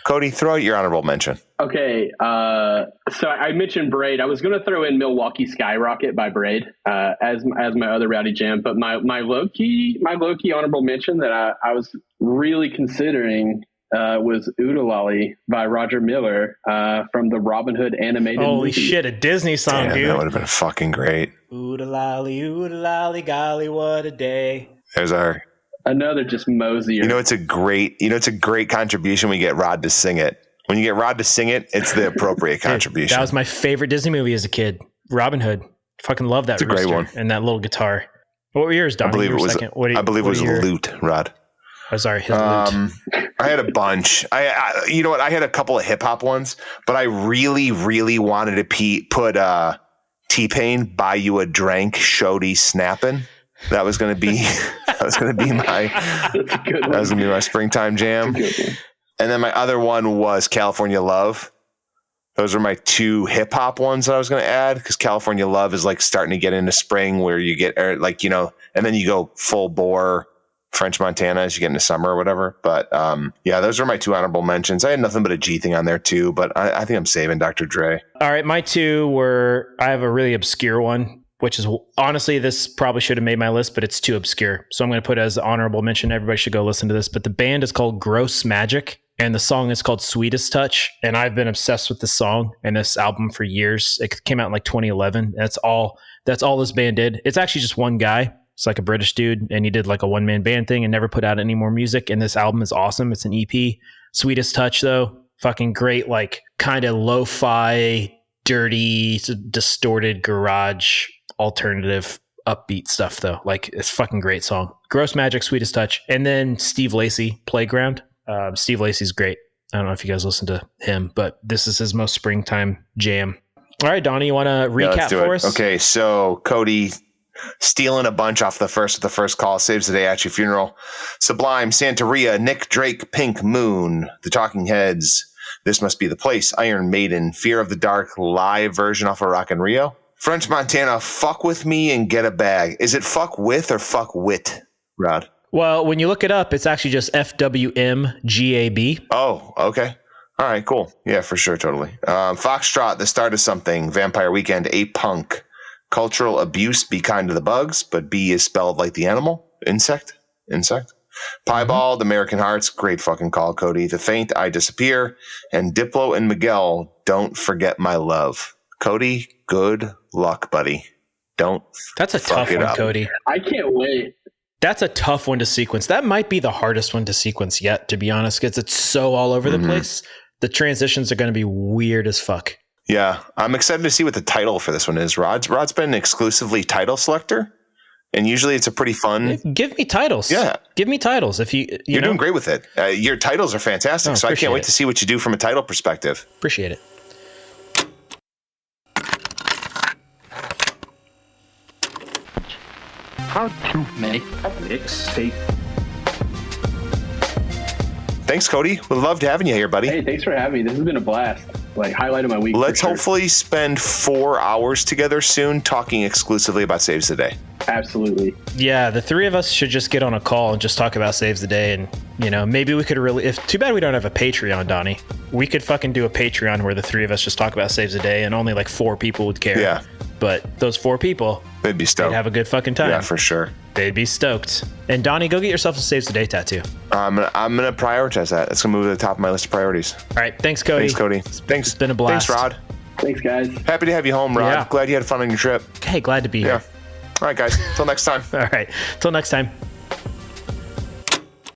Cody, throw out your honorable mention. Okay. So I mentioned Braid. I was going to throw in Milwaukee Skyrocket by Braid as my other rowdy jam, but my low key honorable mention that I was really considering was Oodalali by Roger Miller from the Robin Hood animated Holy movie. Shit, a Disney song, dude. That would have been fucking great. Oodalali, golly, what a day. There's our... Another just mosier. It's a great contribution when you get Rod to sing it. When you get Rod to sing it, it's the appropriate contribution. That was my favorite Disney movie as a kid. Robin Hood. Fucking love that. It's a great one. And that little guitar. What were yours, Don? I believe it was lute, Rod. Oh, sorry, his lute. I had a bunch. You know what? I had a couple of hip hop ones, but I really, really wanted to put T-Pain, Buy You a Drank, Shody Snappin'. That was going to be my springtime jam. And then my other one was California Love. Those are my two hip hop ones that I was going to add, because California Love is like starting to get into spring where you get like, and then you go full bore French Montana as you get into summer or whatever. But yeah, those are my two honorable mentions. I had nothing but a G thing on there too, but I think I'm saving Dr. Dre. All right. My two I have a really obscure one, which is honestly, this probably should have made my list, but it's too obscure. So I'm going to put it as an honorable mention. Everybody should go listen to this. But the band is called Gross Magic, and the song is called Sweetest Touch. And I've been obsessed with this song and this album for years. It came out in like 2011. That's all this band did. It's actually just one guy. It's like a British dude, and he did like a one-man band thing and never put out any more music. And this album is awesome. It's an EP. Sweetest Touch, though, fucking great, like kind of lo-fi, dirty, distorted garage alternative upbeat stuff though. Like it's fucking great song. Gross Magic, Sweetest Touch. And then Steve Lacy, Playground. Steve Lacy's great. I don't know if you guys listen to him, but this is his most springtime jam. All right, Donnie, you want to recap for us? Okay, so Cody stealing a bunch off the first call, Saves the Day at Your Funeral, Sublime, Santeria, Nick Drake, Pink Moon, The Talking Heads, This Must Be the Place, Iron Maiden, Fear of the Dark live version off of Rock in Rio, French Montana, Fuck With Me and Get a Bag. Is it fuck with or fuck wit, Rod? Well, when you look it up, it's actually just FWMGAB. Oh, okay. All right, cool. Yeah, for sure, totally. Foxtrot, The Start of Something, Vampire Weekend, A Punk, Cultural Abuse, Be Kind to the Bugs, but B is spelled like the animal. Insect. Piebald, American Hearts, great fucking call, Cody. The Faint, I Disappear, and Diplo and Miguel, Don't Forget My Love. Cody, good luck, buddy. That's a tough one, Cody. I can't wait. That's a tough one to sequence. That might be the hardest one to sequence yet, to be honest, because it's so all over the place. The transitions are going to be weird as fuck. Yeah, I'm excited to see what the title for this one is. Rod's been exclusively title selector, and usually it's a pretty fun. Give me titles. Yeah, give me titles. If you're doing great with it. Your titles are fantastic, so I can't wait to see what you do from a title perspective. Appreciate it. How to make a mixtape. Thanks, Cody. We loved having you here, buddy. Hey, thanks for having me. This has been a blast. Like, highlight of my week. Let's hopefully spend 4 hours together soon talking exclusively about Saves the Day. Absolutely. Yeah, the three of us should just get on a call and just talk about Saves the Day. And, maybe we could too bad we don't have a Patreon, Donnie. We could fucking do a Patreon where the three of us just talk about Saves the Day and only like 4 people would care. Yeah. But those 4 people, they'd be stoked. They'd have a good fucking time. Yeah, for sure. They'd be stoked. And Donnie, go get yourself a Saves the Day tattoo. I'm gonna prioritize that. It's gonna move to the top of my list of priorities. All right, thanks, Cody. Thanks. It's been a blast. Thanks, Rod. Thanks, guys. Happy to have you home, Rod. Yeah. Glad you had fun on your trip. Hey, glad to be here. All right, guys. Till next time. All right. Till next time.